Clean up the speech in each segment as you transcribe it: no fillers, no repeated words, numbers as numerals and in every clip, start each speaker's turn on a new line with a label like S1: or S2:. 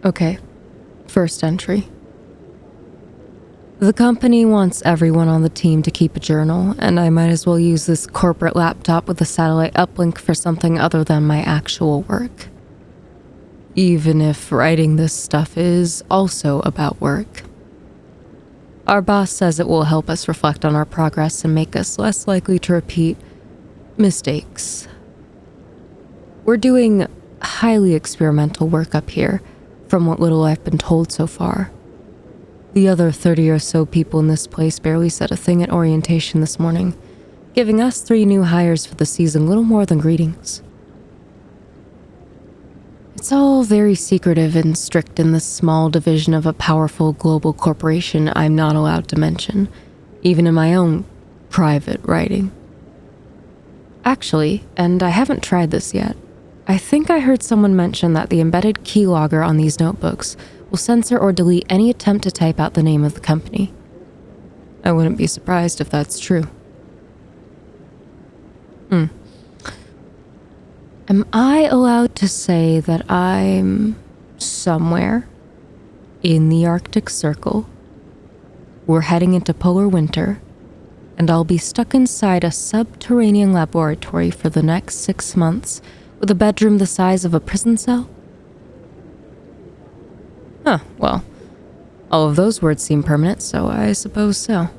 S1: Okay, first entry. The company wants everyone on the team to keep a journal, and I might as well use this corporate laptop with a satellite uplink for something other than my actual work. Even if writing this stuff is also about work. Our boss says it will help us reflect on our progress and make us less likely to repeat mistakes. We're doing highly experimental work up here, from what little I've been told so far. The other 30 or so people in this place barely said a thing at orientation this morning, giving us 3 new hires for the season little more than greetings. It's all very secretive and strict in this small division of a powerful global corporation I'm not allowed to mention, even in my own private writing. Actually, and I haven't tried this yet, I think I heard someone mention that the embedded keylogger on these notebooks will censor or delete any attempt to type out the name of the company. I wouldn't be surprised if that's true. Am I allowed to say that I'm somewhere in the Arctic Circle? We're heading into polar winter, and I'll be stuck inside a subterranean laboratory for the next 6 months with a bedroom the size of a prison cell? Well, all of those words seem permanent, so I suppose so.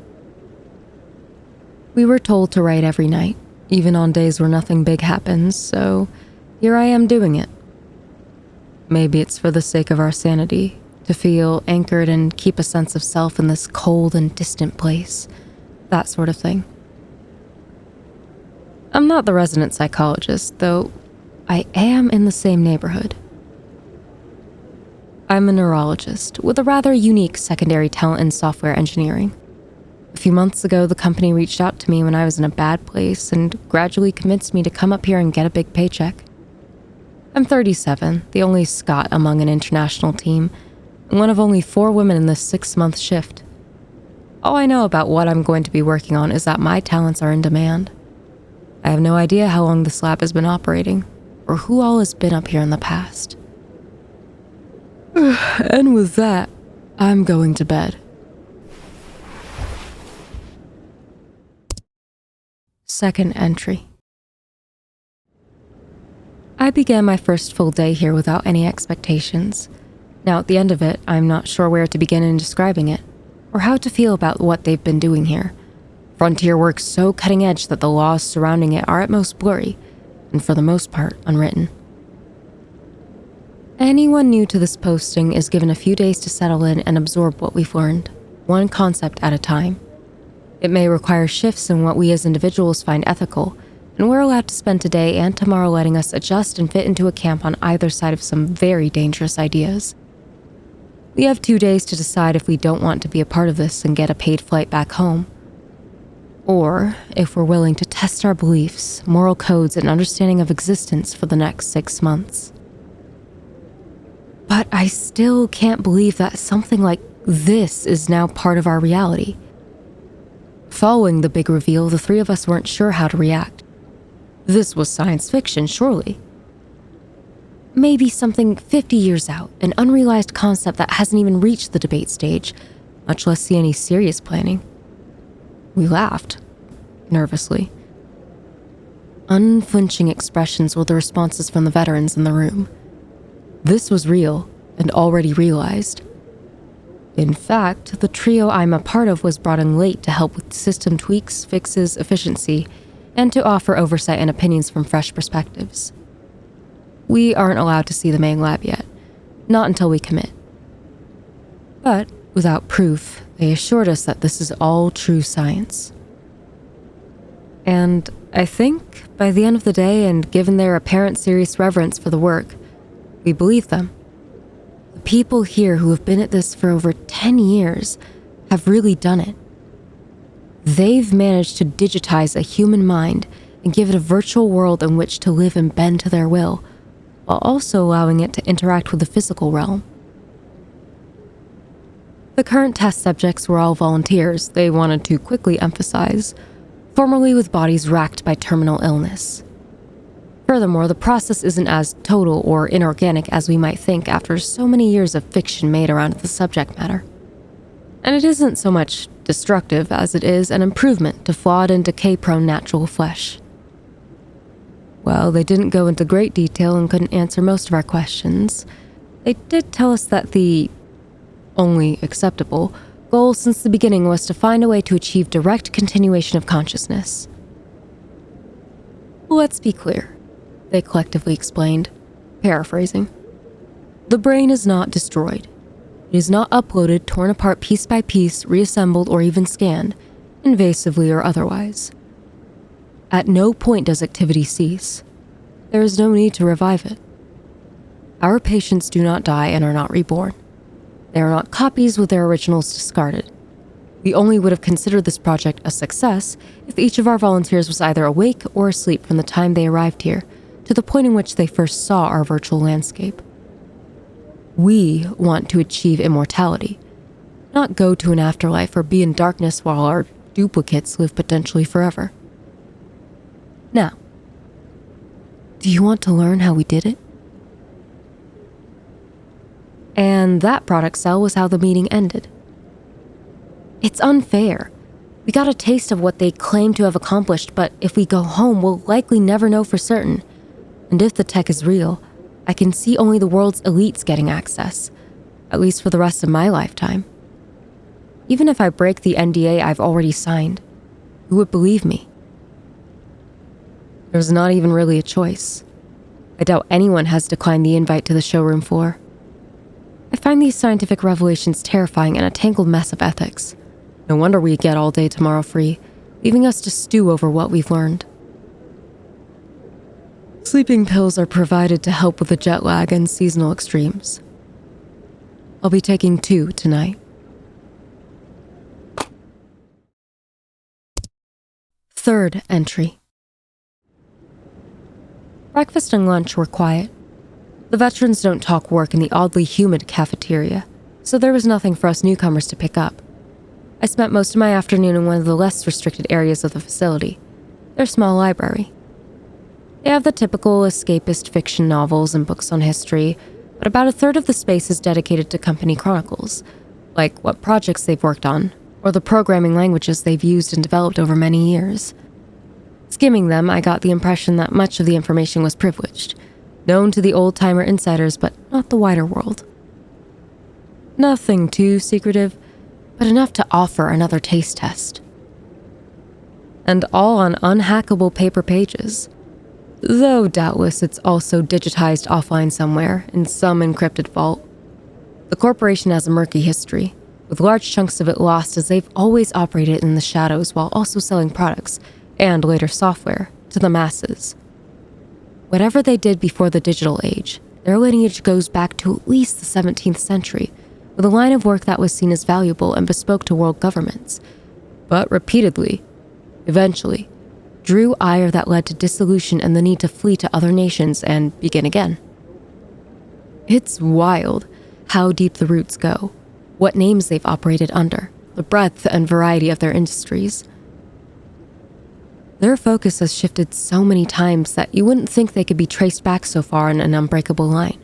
S1: We were told to write every night, even on days where nothing big happens, so here I am doing it. Maybe it's for the sake of our sanity, to feel anchored and keep a sense of self in this cold and distant place, that sort of thing. I'm not the resident psychologist, though I am in the same neighborhood. I'm a neurologist with a rather unique secondary talent in software engineering. A few months ago, the company reached out to me when I was in a bad place and gradually convinced me to come up here and get a big paycheck. I'm 37, the only Scot among an international team, and one of only 4 women in this 6-month shift. All I know about what I'm going to be working on is that my talents are in demand. I have no idea how long this lab has been operating, or who all has been up here in the past. And with that, I'm going to bed. Second entry. I began my first full day here without any expectations. Now, at the end of it, I'm not sure where to begin in describing it, or how to feel about what they've been doing here. Frontier work's so cutting edge that the laws surrounding it are at most blurry, and for the most part, unwritten. Anyone new to this posting is given a few days to settle in and absorb what we've learned, one concept at a time. It may require shifts in what we as individuals find ethical, and we're allowed to spend today and tomorrow letting us adjust and fit into a camp on either side of some very dangerous ideas. We have 2 days to decide if we don't want to be a part of this and get a paid flight back home, or if we're willing to test our beliefs, moral codes, and understanding of existence for the next 6 months. But I still can't believe that something like this is now part of our reality. Following the big reveal, the 3 of us weren't sure how to react. This was science fiction, surely. Maybe something 50 years out, an unrealized concept that hasn't even reached the debate stage, much less see any serious planning. We laughed, nervously. Unflinching expressions were the responses from the veterans in the room. This was real and already realized. In fact, the trio I'm a part of was brought in late to help with system tweaks, fixes, efficiency, and to offer oversight and opinions from fresh perspectives. We aren't allowed to see the main lab yet, not until we commit. But without proof, they assured us that this is all true science. And I think, by the end of the day, and given their apparent serious reverence for the work, we believe them. The people here who have been at this for over 10 years have really done it. They've managed to digitize a human mind and give it a virtual world in which to live and bend to their will, while also allowing it to interact with the physical realm. The current test subjects were all volunteers, they wanted to quickly emphasize, formerly with bodies racked by terminal illness. Furthermore, the process isn't as total or inorganic as we might think after so many years of fiction made around the subject matter. And it isn't so much destructive as it is an improvement to flawed and decay-prone natural flesh. Well, they didn't go into great detail and couldn't answer most of our questions. They did tell us that the only acceptable goal since the beginning was to find a way to achieve direct continuation of consciousness. Let's be clear, they collectively explained, paraphrasing. The brain is not destroyed. It is not uploaded, torn apart piece by piece, reassembled, or even scanned, invasively or otherwise. At no point does activity cease. There is no need to revive it. Our patients do not die and are not reborn. They are not copies with their originals discarded. We only would have considered this project a success if each of our volunteers was either awake or asleep from the time they arrived here to the point in which they first saw our virtual landscape. We want to achieve immortality, not go to an afterlife or be in darkness while our duplicates live potentially forever. Now, do you want to learn how we did it? And that product sell was how the meeting ended. It's unfair. We got a taste of what they claim to have accomplished, but if we go home, we'll likely never know for certain. And if the tech is real, I can see only the world's elites getting access, at least for the rest of my lifetime. Even if I break the NDA I've already signed, who would believe me? There's not even really a choice. I doubt anyone has declined the invite to the showroom floor. I find these scientific revelations terrifying and a tangled mess of ethics. No wonder we get all day tomorrow free, leaving us to stew over what we've learned. Sleeping pills are provided to help with the jet lag and seasonal extremes. I'll be taking 2 tonight. Third entry. Breakfast and lunch were quiet. The veterans don't talk work in the oddly humid cafeteria, so there was nothing for us newcomers to pick up. I spent most of my afternoon in one of the less restricted areas of the facility, their small library. They have the typical escapist fiction novels and books on history, but about a third of the space is dedicated to company chronicles, like what projects they've worked on, or the programming languages they've used and developed over many years. Skimming them, I got the impression that much of the information was privileged, known to the old-timer insiders, but not the wider world. Nothing too secretive, but enough to offer another taste test. And all on unhackable paper pages. Though doubtless it's also digitized offline somewhere, in some encrypted vault. The corporation has a murky history, with large chunks of it lost as they've always operated in the shadows while also selling products, and later software, to the masses. Whatever they did before the digital age, their lineage goes back to at least the 17th century, with a line of work that was seen as valuable and bespoke to world governments, but repeatedly, eventually, drew ire that led to dissolution and the need to flee to other nations and begin again. It's wild how deep the roots go, what names they've operated under, the breadth and variety of their industries. Their focus has shifted so many times that you wouldn't think they could be traced back so far in an unbreakable line.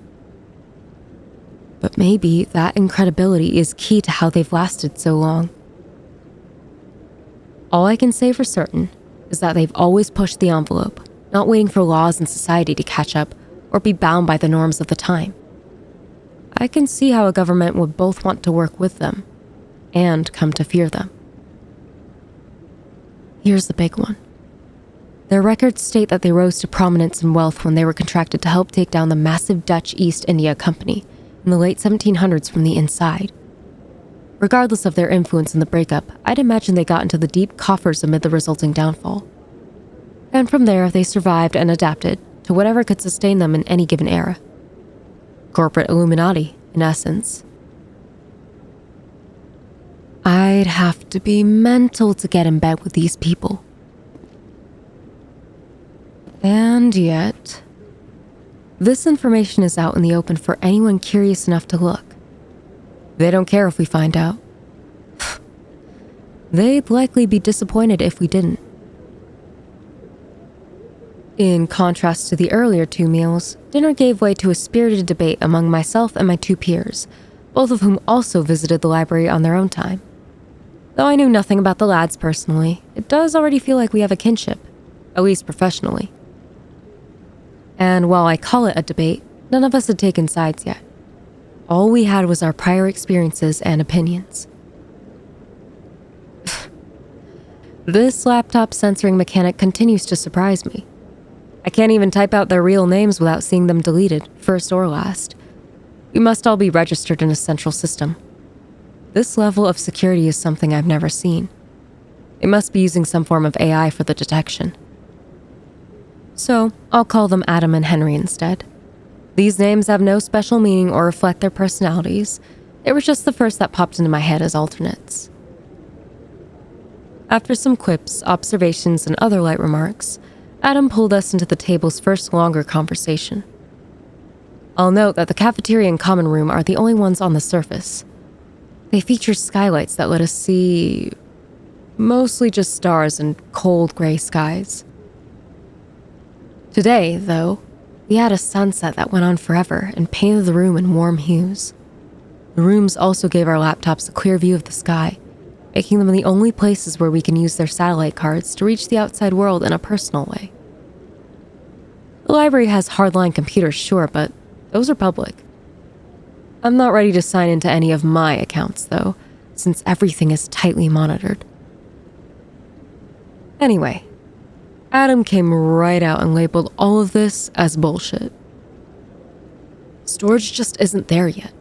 S1: But maybe that incredibility is key to how they've lasted so long. All I can say for certain is that they've always pushed the envelope, not waiting for laws and society to catch up or be bound by the norms of the time. I can see how a government would both want to work with them and come to fear them. Here's the big one. Their records state that they rose to prominence and wealth when they were contracted to help take down the massive Dutch East India Company in the late 1700s from the inside. Regardless of their influence in the breakup, I'd imagine they got into the deep coffers amid the resulting downfall. And from there, they survived and adapted to whatever could sustain them in any given era. Corporate Illuminati, in essence. I'd have to be mental to get in bed with these people. And yet, this information is out in the open for anyone curious enough to look. They don't care if we find out. They'd likely be disappointed if we didn't. In contrast to the earlier 2 meals, dinner gave way to a spirited debate among myself and my 2 peers, both of whom also visited the library on their own time. Though I knew nothing about the lads personally, it does already feel like we have a kinship, at least professionally. And while I call it a debate, none of us had taken sides yet. All we had was our prior experiences and opinions. This laptop censoring mechanic continues to surprise me. I can't even type out their real names without seeing them deleted, first or last. We must all be registered in a central system. This level of security is something I've never seen. They must be using some form of AI for the detection. So, I'll call them Adam and Henry instead. These names have no special meaning or reflect their personalities. They were just the first that popped into my head as alternates. After some quips, observations, and other light remarks, Adam pulled us into the table's first longer conversation. I'll note that the cafeteria and common room are the only ones on the surface. They feature skylights that let us see mostly just stars and cold gray skies. Today, though, we had a sunset that went on forever and painted the room in warm hues. The rooms also gave our laptops a clear view of the sky, making them the only places where we can use their satellite cards to reach the outside world in a personal way. The library has hardline computers, sure, but those are public. I'm not ready to sign into any of my accounts, though, since everything is tightly monitored. Anyway, Adam came right out and labeled all of this as bullshit. Storage just isn't there yet,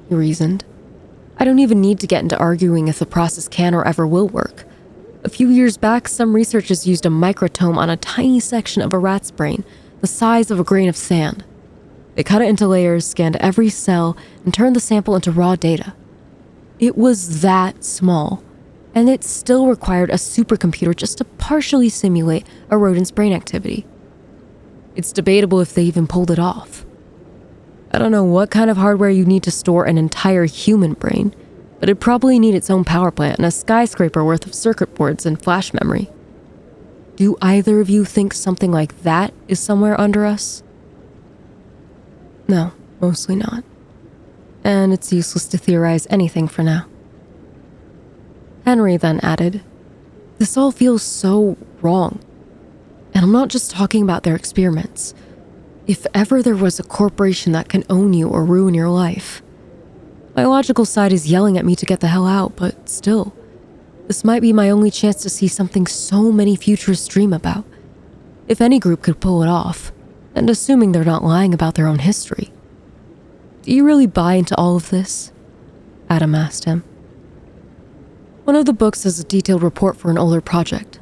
S1: he reasoned. I don't even need to get into arguing if the process can or ever will work. A few years back, some researchers used a microtome on a tiny section of a rat's brain, the size of a grain of sand. They cut it into layers, scanned every cell, and turned the sample into raw data. It was that small, and it still required a supercomputer just to partially simulate a rodent's brain activity. It's debatable if they even pulled it off. I don't know what kind of hardware you need to store an entire human brain, but it'd probably need its own power plant and a skyscraper worth of circuit boards and flash memory. Do either of you think something like that is somewhere under us? No, mostly not. And it's useless to theorize anything for now. Henry then added, "This all feels so wrong. And I'm not just talking about their experiments. If ever there was a corporation that can own you or ruin your life. My logical side is yelling at me to get the hell out, but still, this might be my only chance to see something so many futurists dream about. If any group could pull it off, and assuming they're not lying about their own history." "Do you really buy into all of this?" Adam asked him. One of the books is a detailed report for an older project.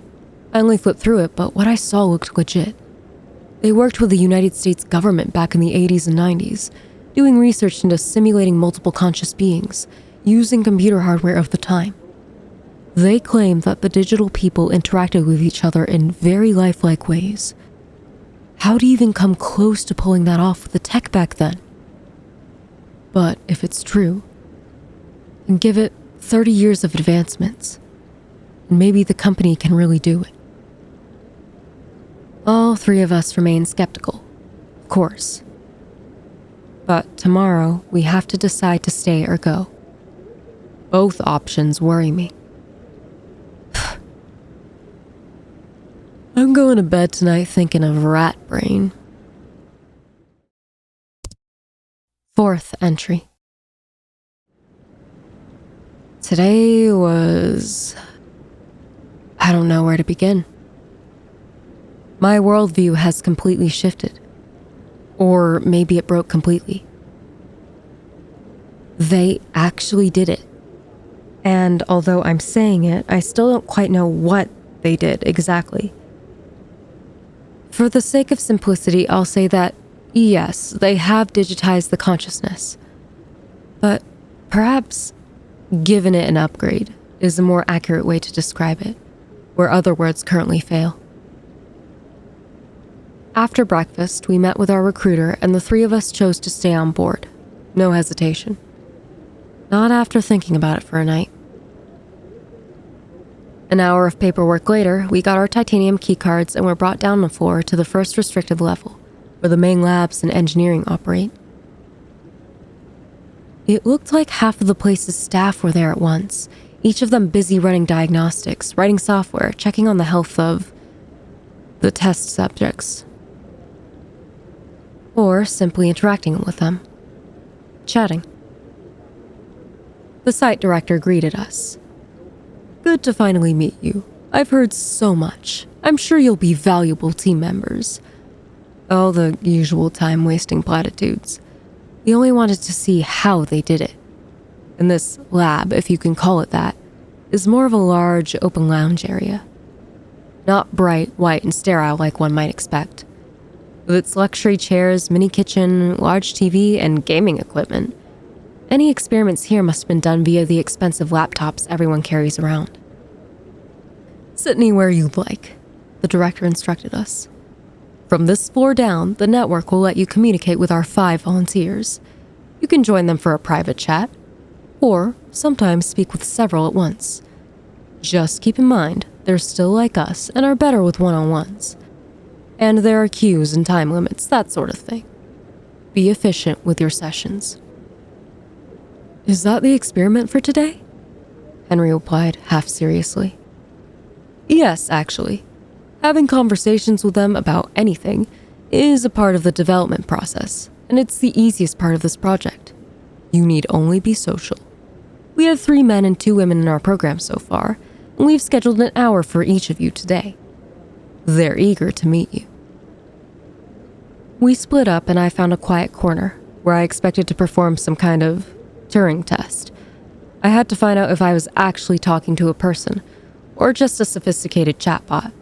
S1: I only flipped through it, but what I saw looked legit. They worked with the United States government back in the 80s and 90s, doing research into simulating multiple conscious beings, using computer hardware of the time. They claimed that the digital people interacted with each other in very lifelike ways. How do you even come close to pulling that off with the tech back then? But if it's true, then give it 30 years of advancements, and maybe the company can really do it. All 3 of us remain skeptical, of course. But tomorrow, we have to decide to stay or go. Both options worry me. I'm going to bed tonight thinking of rat brain. 4th entry. Today was... I don't know where to begin. My worldview has completely shifted. Or maybe it broke completely. They actually did it. And although I'm saying it, I still don't quite know what they did exactly. For the sake of simplicity, I'll say that, yes, they have digitized the consciousness. But perhaps given it an upgrade is a more accurate way to describe it, where other words currently fail. After breakfast, we met with our recruiter and the 3 of us chose to stay on board. No hesitation. Not after thinking about it for a night. An hour of paperwork later, we got our titanium keycards and were brought down the floor to the first restricted level, where the main labs and engineering operate. It looked like half of the place's staff were there at once, each of them busy running diagnostics, writing software, checking on the health of the test subjects. Or simply interacting with them. Chatting. The site director greeted us. "Good to finally meet you. I've heard so much. I'm sure you'll be valuable team members." All the usual time-wasting platitudes. We only wanted to see how they did it. And this lab, if you can call it that, is more of a large, open lounge area. Not bright, white, and sterile like one might expect. With its luxury chairs, mini kitchen, large TV, and gaming equipment, any experiments here must have been done via the expensive laptops everyone carries around. "Sit anywhere you'd like," the director instructed us. "From this floor down, the network will let you communicate with our 5 volunteers. You can join them for a private chat, or sometimes speak with several at once. Just keep in mind, they're still like us and are better with one-on-ones. And there are queues and time limits, that sort of thing. Be efficient with your sessions." "Is that the experiment for today?" Henry replied, half seriously. "Yes, actually. Having conversations with them about anything is a part of the development process, and it's the easiest part of this project. You need only be social. We have 3 men and 2 women in our program so far, and we've scheduled an hour for each of you today. They're eager to meet you." We split up and I found a quiet corner where I expected to perform some kind of Turing test. I had to find out if I was actually talking to a person or just a sophisticated chatbot.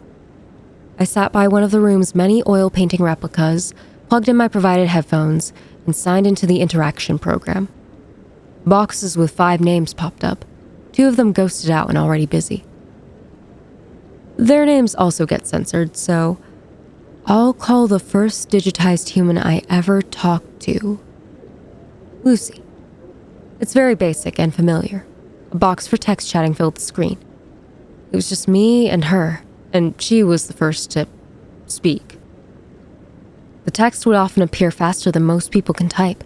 S1: I sat by one of the room's many oil painting replicas, plugged in my provided headphones, and signed into the interaction program. Boxes with 5 names popped up, 2 of them ghosted out and already busy. Their names also get censored, so I'll call the first digitized human I ever talked to Lucy. It's very basic and familiar. A box for text chatting filled the screen. It was just me and her, and she was the first to speak. The text would often appear faster than most people can type.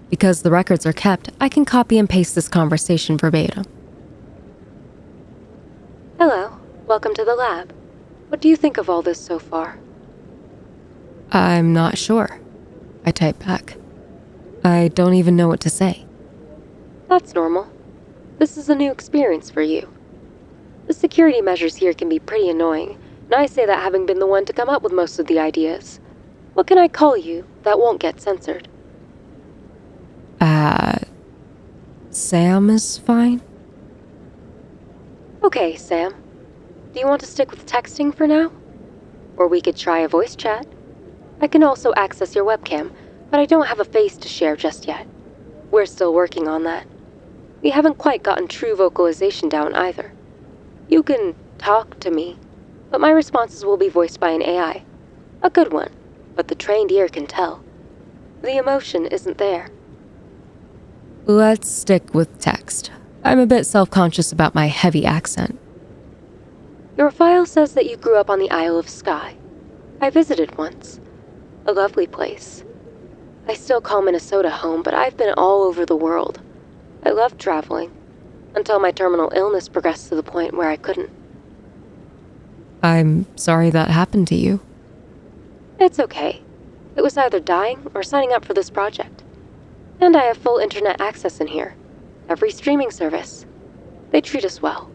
S1: Because the records are kept, I can copy and paste this conversation verbatim. "Hello, welcome to the lab. What do you think of all this so far?" "I'm not sure," I typed back. "I don't even know what to say." "That's normal. This is a new experience for you. The security measures here can be pretty annoying, and I say that having been the one to come up with most of the ideas. What can I call you that won't get censored?" Sam is fine." "Okay, Sam. Do you want to stick with texting for now? Or we could try a voice chat. I can also access your webcam, but I don't have a face to share just yet. We're still working on that. We haven't quite gotten true vocalization down either. You can talk to me, but my responses will be voiced by an AI. A good one, but the trained ear can tell. The emotion isn't there." "Let's stick with text. I'm a bit self-conscious about my heavy accent." "Your file says that you grew up on the Isle of Skye. I visited once. A lovely place. I still call Minnesota home, but I've been all over the world. I loved traveling, until my terminal illness progressed to the point where I couldn't." "I'm sorry that happened to you." "It's okay. It was either dying or signing up for this project. And I have full internet access in here. Every streaming service. They treat us well."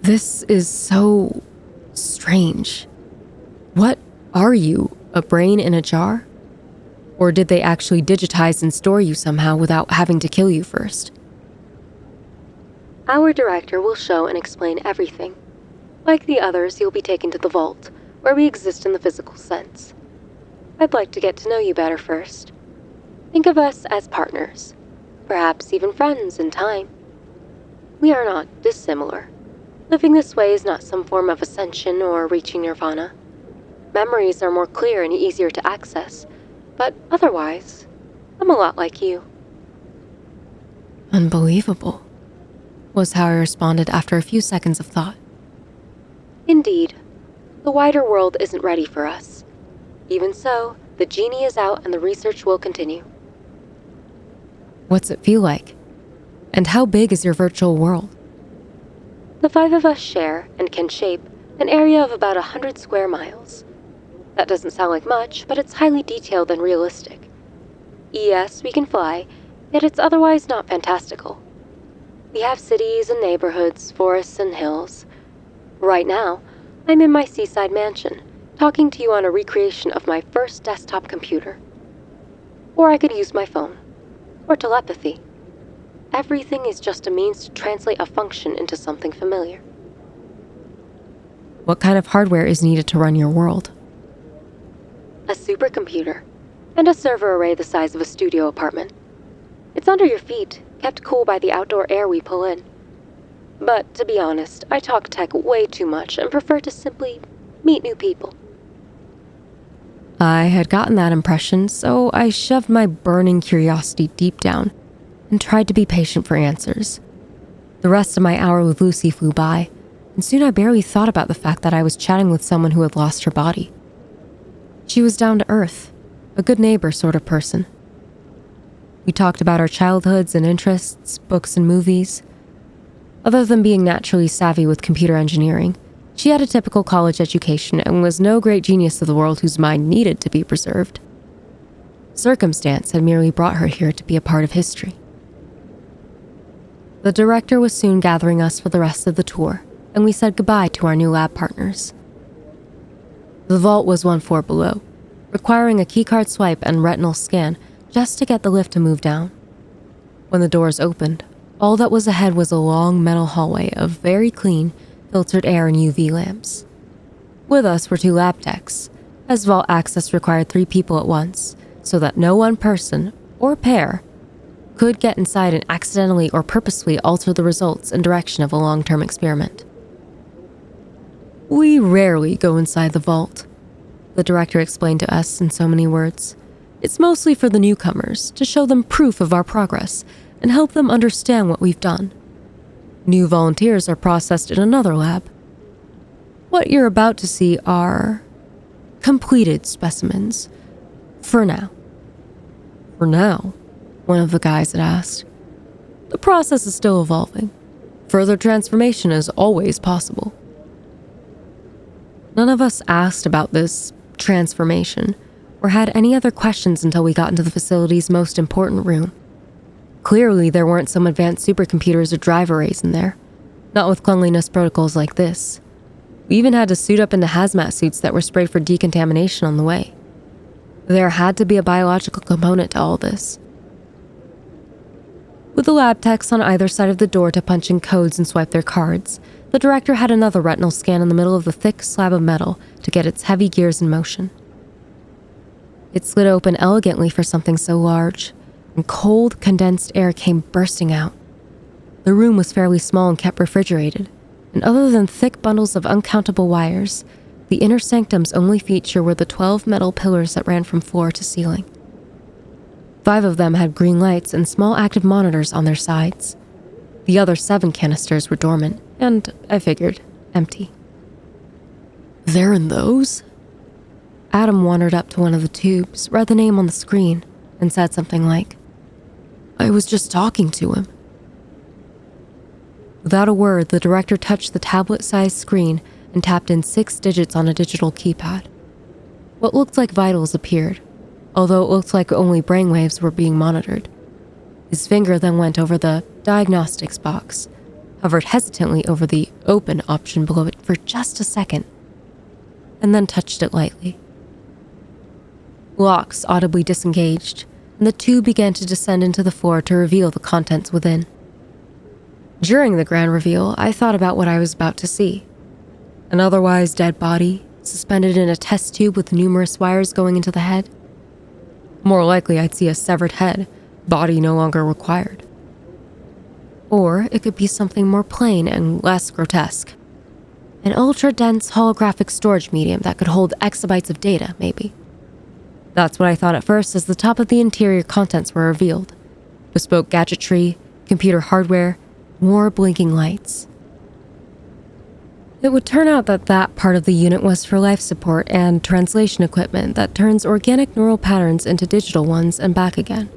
S1: "This is so strange. What are you, a brain in a jar? Or did they actually digitize and store you somehow without having to kill you first?" "Our director will show and explain everything. Like the others, you'll be taken to the vault, where we exist in the physical sense. I'd like to get to know you better first. Think of us as partners, perhaps even friends in time. We are not dissimilar. Living this way is not some form of ascension or reaching nirvana. Memories are more clear and easier to access, but otherwise, I'm a lot like you." Unbelievable. was how I responded after a few seconds of thought.
S2: Indeed. The wider world isn't ready for us. Even so, the genie is out and the research will continue.
S1: What's it feel like? And how big is your virtual world?
S2: The 5 of us share, and can shape, an area of about 100 square miles. That doesn't sound like much, but it's highly detailed and realistic. Yes, we can fly, yet it's otherwise not fantastical. We have cities and neighborhoods, forests and hills. Right now, I'm in my seaside mansion, talking to you on a recreation of my first desktop computer. Or I could use my phone. Or telepathy. Everything is just a means to translate a function into something familiar.
S1: What kind of hardware is needed to run your world?
S2: A supercomputer, and a server array the size of a studio apartment. It's under your feet, kept cool by the outdoor air we pull in. But to be honest, I talk tech way too much and prefer to simply meet new people.
S1: I had gotten that impression, so I shoved my burning curiosity deep down and tried to be patient for answers. The rest of my hour with Lucy flew by, and soon I barely thought about the fact that I was chatting with someone who had lost her body. She was down to earth, a good neighbor sort of person. We talked about our childhoods and interests, books and movies. Other than being naturally savvy with computer engineering, she had a typical college education and was no great genius of the world whose mind needed to be preserved. Circumstance had merely brought her here to be a part of history. The director was soon gathering us for the rest of the tour, and we said goodbye to our new lab partners. The vault was 1 floor below, requiring a keycard swipe and retinal scan just to get the lift to move down. When the doors opened, all that was ahead was a long metal hallway of very clean, filtered air and UV lamps. With us were 2 lab techs, as vault access required 3 people at once, so that no one person, or pair, could get inside and accidentally or purposefully alter the results and direction of a long-term experiment. We rarely go inside the vault, the director explained to us in so many words. It's mostly for the newcomers, to show them proof of our progress and help them understand what we've done. New volunteers are processed in another lab. What you're about to see are completed specimens. For now. For now? One of the guys had asked. The process is still evolving. Further transformation is always possible. None of us asked about this transformation or had any other questions until we got into the facility's most important room. Clearly, there weren't some advanced supercomputers or drive arrays in there. Not with cleanliness protocols like this. We even had to suit up into hazmat suits that were sprayed for decontamination on the way. There had to be a biological component to all this. With the lab techs on either side of the door to punch in codes and swipe their cards, the director had another retinal scan in the middle of the thick slab of metal to get its heavy gears in motion. It slid open elegantly for something so large, and cold, condensed air came bursting out. The room was fairly small and kept refrigerated, and other than thick bundles of uncountable wires, the inner sanctum's only feature were the 12 metal pillars that ran from floor to ceiling. 5 of them had green lights and small active monitors on their sides. The other 7 canisters were dormant, and, I figured, empty. They're in those? Adam wandered up to one of the tubes, read the name on the screen, and said something like, I was just talking to him. Without a word, the director touched the tablet-sized screen and tapped in 6 digits on a digital keypad. What looked like vitals appeared, although it looked like only brainwaves were being monitored. His finger then went over the diagnostics box, hovered hesitantly over the open option below it for just a second, and then touched it lightly. Locks audibly disengaged, and the tube began to descend into the floor to reveal the contents within. During the grand reveal, I thought about what I was about to see. An otherwise dead body, suspended in a test tube with numerous wires going into the head. More likely I'd see a severed head, body no longer required. Or it could be something more plain and less grotesque. An ultra-dense holographic storage medium that could hold exabytes of data, maybe. That's what I thought at first as the top of the interior contents were revealed. Bespoke gadgetry, computer hardware, More blinking lights. It would turn out that that part of the unit was for life support and translation equipment that turns organic neural patterns into digital ones and back again.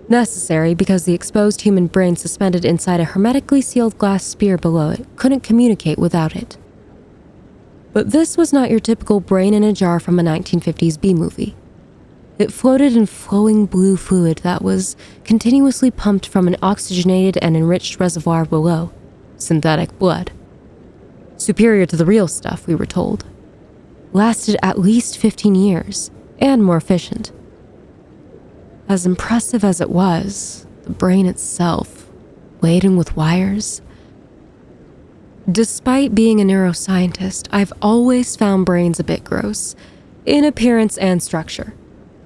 S1: Necessary because the exposed human brain suspended inside a hermetically sealed glass sphere below it couldn't communicate without it. But this was not your typical brain in a jar from a 1950s B-movie. It floated in flowing blue fluid that was continuously pumped from an oxygenated and enriched reservoir below, synthetic blood. Superior to the real stuff, we were told. Lasted at least 15 years, and more efficient. As impressive as it was, the brain itself, laden with wires. Despite being a neuroscientist, I've always found brains a bit gross, in appearance and structure.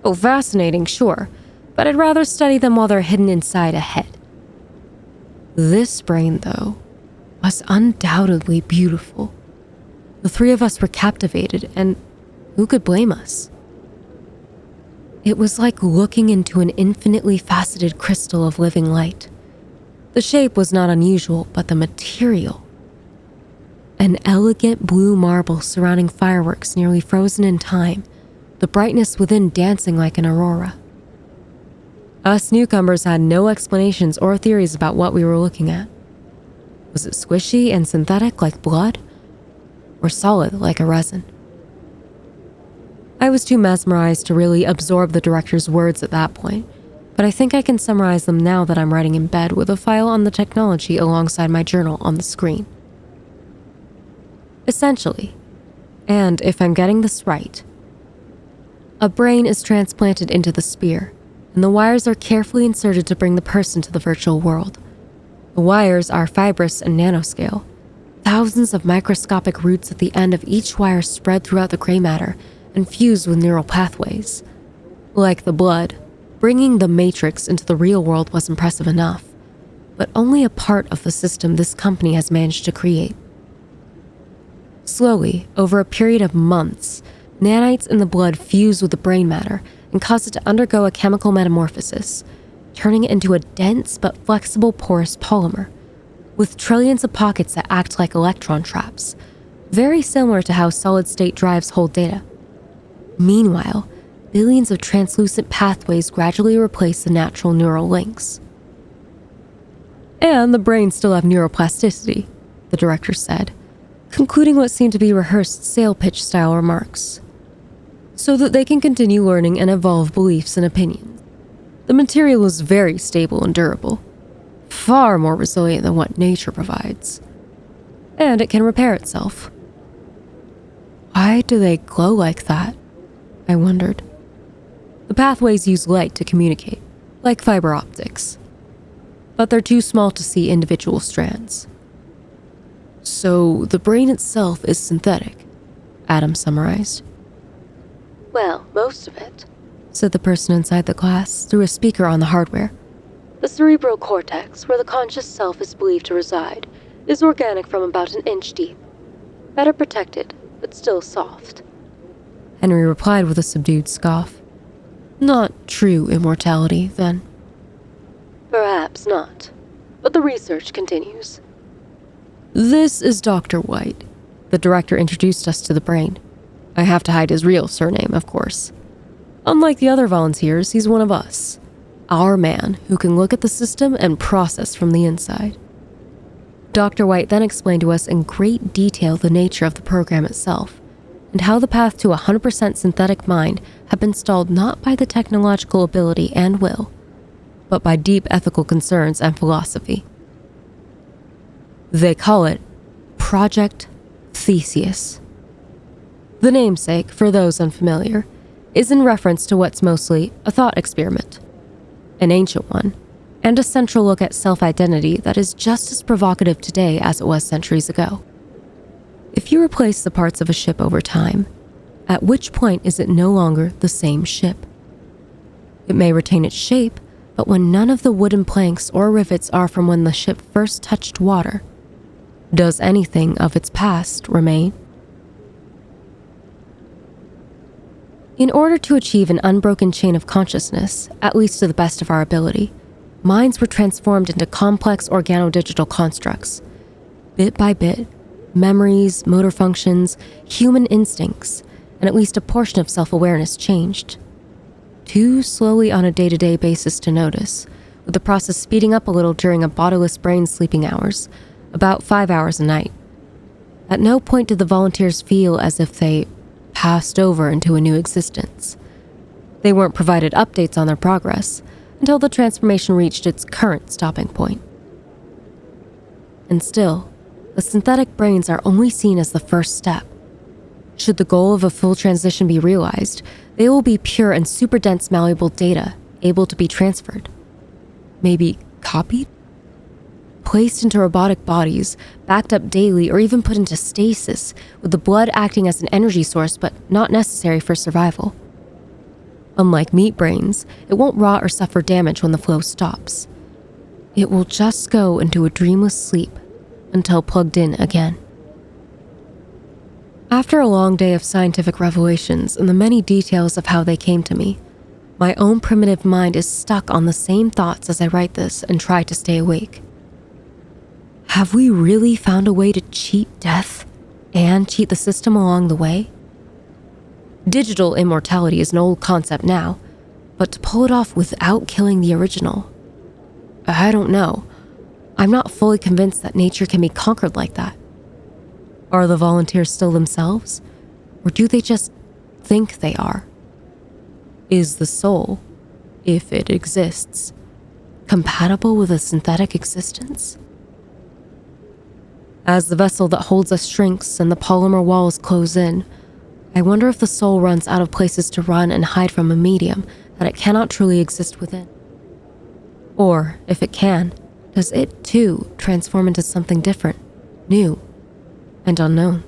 S1: Oh, fascinating, sure, but I'd rather study them while they're hidden inside a head. This brain, though, was undoubtedly beautiful. The three of us were captivated, and who could blame us? It was like looking into an infinitely faceted crystal of living light. The shape was not unusual, but the material. An elegant blue marble surrounding fireworks nearly frozen in time, the brightness within dancing like an aurora. Us newcomers had no explanations or theories about what we were looking at. Was it squishy and synthetic like blood, or solid like a resin? I was too mesmerized to really absorb the director's words at that point, but I think I can summarize them now that I'm writing in bed with a file on the technology alongside my journal on the screen. Essentially, and if I'm getting this right, a brain is transplanted into the sphere, and the wires are carefully inserted to bring the person to the virtual world. The wires are fibrous and nanoscale. Thousands of microscopic roots at the end of each wire spread throughout the gray matter and fuse with neural pathways. Like the blood, bringing the matrix into the real world was impressive enough, but only a part of the system this company has managed to create. Slowly, over a period of months, nanites in the blood fuse with the brain matter and cause it to undergo a chemical metamorphosis, turning it into a dense but flexible porous polymer, with trillions of pockets that act like electron traps, very similar to how solid-state drives hold data. Meanwhile, billions of translucent pathways gradually replace the natural neural links. And the brain still have neuroplasticity, the director said, concluding what seemed to be rehearsed sale pitch style remarks, so that they can continue learning and evolve beliefs and opinions. The material is very stable and durable, far more resilient than what nature provides, and it can repair itself. Why do they glow like that? I wondered. The pathways use light to communicate, like fiber optics, but they're too small to see individual strands. So the brain itself is synthetic, Adam summarized.
S2: Well, most of it,
S1: said the person inside the glass through a speaker on the hardware.
S2: The cerebral cortex, where the conscious self is believed to reside, is organic from about an inch deep. Better protected, but still soft.
S1: Henry replied with a subdued scoff. Not true immortality, then.
S2: Perhaps not, but the research continues.
S1: This is Dr. White. The director introduced us to the brain. I have to hide his real surname, of course. Unlike the other volunteers, he's one of us. Our man who can look at the system and process from the inside. Dr. White then explained to us in great detail the nature of the program itself, and how the path to a 100% synthetic mind had been stalled not by the technological ability and will, but by deep ethical concerns and philosophy. They call it Project Theseus. The namesake, for those unfamiliar, is in reference to what's mostly a thought experiment, an ancient one, and a central look at self-identity that is just as provocative today as it was centuries ago. If you replace the parts of a ship over time, at which point is it no longer the same ship? It may retain its shape, but when none of the wooden planks or rivets are from when the ship first touched water, does anything of its past remain? In order to achieve an unbroken chain of consciousness, at least to the best of our ability, minds were transformed into complex organodigital constructs. Bit by bit, memories, motor functions, human instincts, and at least a portion of self-awareness changed. Too slowly on a day-to-day basis to notice, with the process speeding up a little during a bodiless brain's sleeping hours, about 5 hours a night. At no point did the volunteers feel as if they passed over into a new existence. They weren't provided updates on their progress until the transformation reached its current stopping point. And still, the synthetic brains are only seen as the first step. Should the goal of a full transition be realized, they will be pure and super dense malleable data able to be transferred. Maybe copied? Placed into robotic bodies, backed up daily, or even put into stasis, with the blood acting as an energy source but not necessary for survival. Unlike meat brains, it won't rot or suffer damage when the flow stops. It will just go into a dreamless sleep until plugged in again. After a long day of scientific revelations and the many details of how they came to me, my own primitive mind is stuck on the same thoughts as I write this and try to stay awake. Have we really found a way to cheat death and cheat the system along the way? Digital immortality is an old concept now, but to pull it off without killing the original, I don't know. I'm not fully convinced that nature can be conquered like that. Are the volunteers still themselves, or do they just think they are? Is the soul, if it exists, compatible with a synthetic existence? As the vessel that holds us shrinks and the polymer walls close in, I wonder if the soul runs out of places to run and hide from a medium that it cannot truly exist within. Or, if it can, does it too transform into something different, new, and unknown?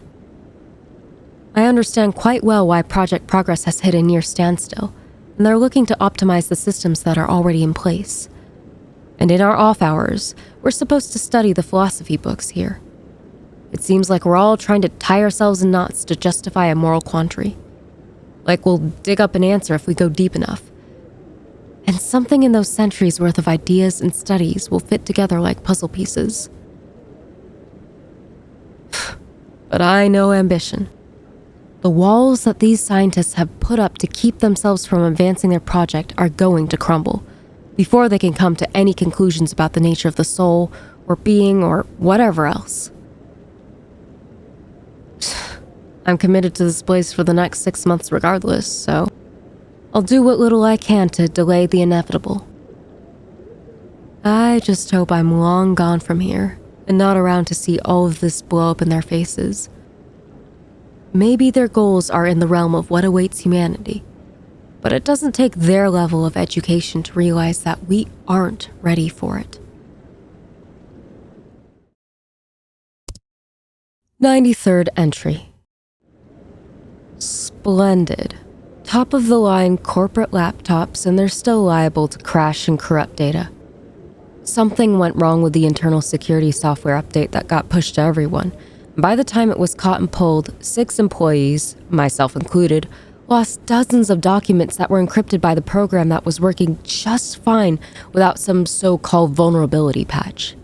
S1: I understand quite well why Project Progress has hit a near standstill, and they're looking to optimize the systems that are already in place. And in our off hours, we're supposed to study the philosophy books here. It seems like we're all trying to tie ourselves in knots to justify a moral quandary. Like we'll dig up an answer if we go deep enough. And something in those centuries worth of ideas and studies will fit together like puzzle pieces. But I know ambition. The walls that these scientists have put up to keep themselves from advancing their project are going to crumble before they can come to any conclusions about the nature of the soul or being or whatever else. I'm committed to this place for the next 6 months regardless, so I'll do what little I can to delay the inevitable. I just hope I'm long gone from here and not around to see all of this blow up in their faces. Maybe their goals are in the realm of what awaits humanity, but it doesn't take their level of education to realize that we aren't ready for it. 93rd entry. Splendid. Top-of-the-line corporate laptops, and they're still liable to crash and corrupt data. Something went wrong with the internal security software update that got pushed to everyone. By the time it was caught and pulled, 6 employees, myself included, lost dozens of documents that were encrypted by the program that was working just fine without some so-called vulnerability patch.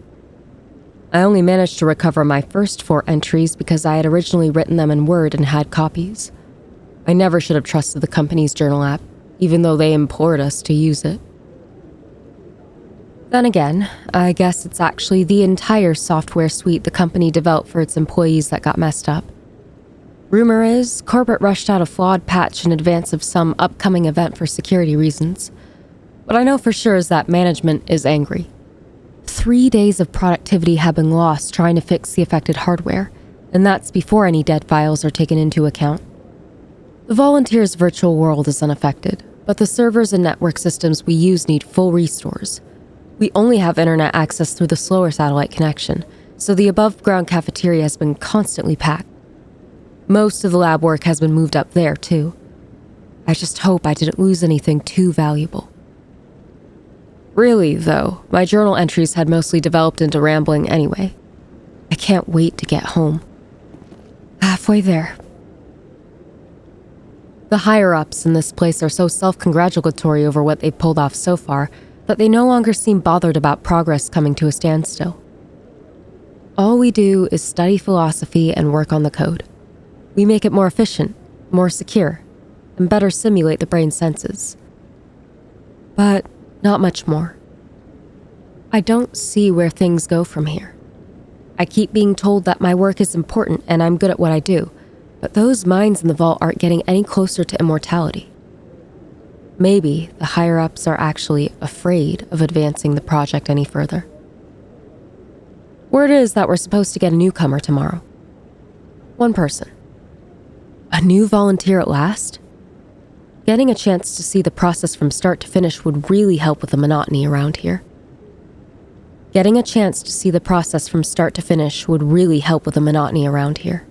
S1: I only managed to recover my first 4 entries because I had originally written them in Word and had copies. I never should have trusted the company's journal app, even though they implored us to use it. Then again, I guess it's actually the entire software suite the company developed for its employees that got messed up. Rumor is, corporate rushed out a flawed patch in advance of some upcoming event for security reasons. What I know for sure is that management is angry. 3 days of productivity have been lost trying to fix the affected hardware, and that's before any dead files are taken into account. The volunteers' virtual world is unaffected, but the servers and network systems we use need full restores. We only have internet access through the slower satellite connection, so the above-ground cafeteria has been constantly packed. Most of the lab work has been moved up there, too. I just hope I didn't lose anything too valuable. Really, though, my journal entries had mostly developed into rambling anyway. I can't wait to get home. Halfway there. The higher-ups in this place are so self-congratulatory over what they've pulled off so far, that they no longer seem bothered about progress coming to a standstill. All we do is study philosophy and work on the code. We make it more efficient, more secure, and better simulate the brain's senses. But not much more. I don't see where things go from here. I keep being told that my work is important and I'm good at what I do, but those minds in the vault aren't getting any closer to immortality. Maybe the higher-ups are actually afraid of advancing the project any further. Word is that we're supposed to get a newcomer tomorrow. One person. A new volunteer at last? Getting a chance to see the process from start to finish would really help with the monotony around here. Getting a chance to see the process from start to finish would really help with the monotony around here.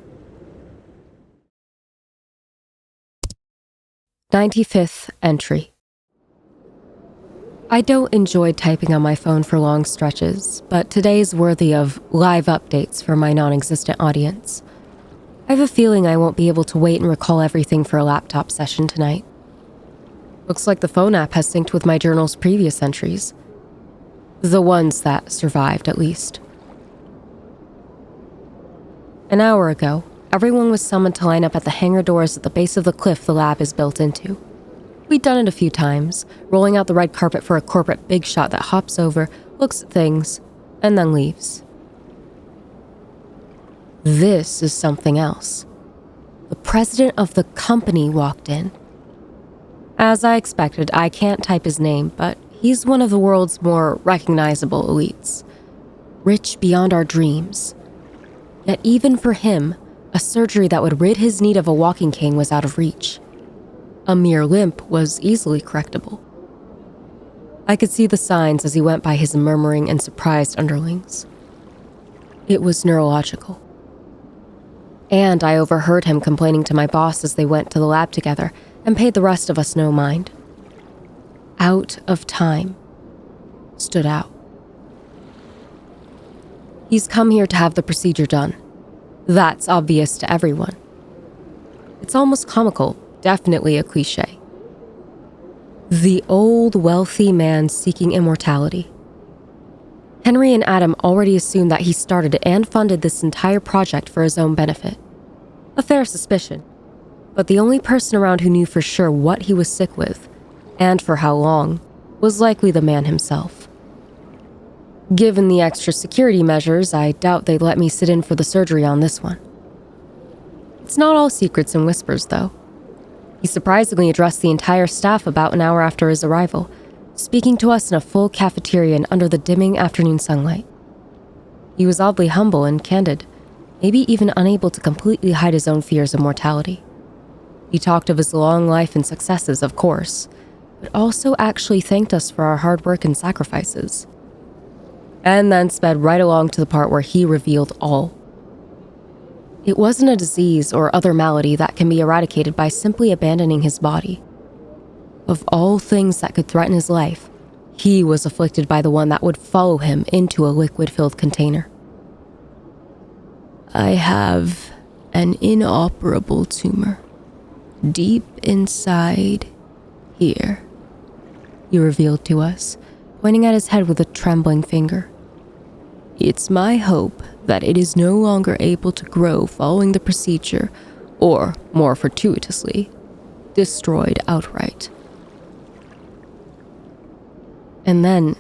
S1: 95th entry. I don't enjoy typing on my phone for long stretches, but today's worthy of live updates for my non-existent audience. I have a feeling I won't be able to wait and recall everything for a laptop session tonight. Looks like the phone app has synced with my journal's previous entries. The ones that survived, at least. An hour ago, everyone was summoned to line up at the hangar doors at the base of the cliff the lab is built into. We'd done it a few times, rolling out the red carpet for a corporate big shot that hops over, looks at things, and then leaves. This is something else. The president of the company walked in. As I expected, I can't type his name, but he's one of the world's more recognizable elites. Rich beyond our dreams. Yet even for him, a surgery that would rid his need of a walking cane was out of reach. A mere limp was easily correctable. I could see the signs as he went by his murmuring and surprised underlings. It was neurological. And I overheard him complaining to my boss as they went to the lab together and paid the rest of us no mind. Out of time. Stood out. He's come here to have the procedure done. That's obvious to everyone. It's almost comical, definitely a cliché. The old, wealthy man seeking immortality. Henry and Adam already assumed that he started and funded this entire project for his own benefit. A fair suspicion, but the only person around who knew for sure what he was sick with, and for how long, was likely the man himself. Given the extra security measures, I doubt they'd let me sit in for the surgery on this one. It's not all secrets and whispers, though. He surprisingly addressed the entire staff about an hour after his arrival, speaking to us in a full cafeteria and under the dimming afternoon sunlight. He was oddly humble and candid, maybe even unable to completely hide his own fears of mortality. He talked of his long life and successes, of course, but also actually thanked us for our hard work and sacrifices. And then sped right along to the part where he revealed all. It wasn't a disease or other malady that can be eradicated by simply abandoning his body. Of all things that could threaten his life, he was afflicted by the one that would follow him into a liquid-filled container. I have an inoperable tumor, deep inside here, he revealed to us, pointing at his head with a trembling finger. It's my hope that it is no longer able to grow following the procedure, or, more fortuitously, destroyed outright. And then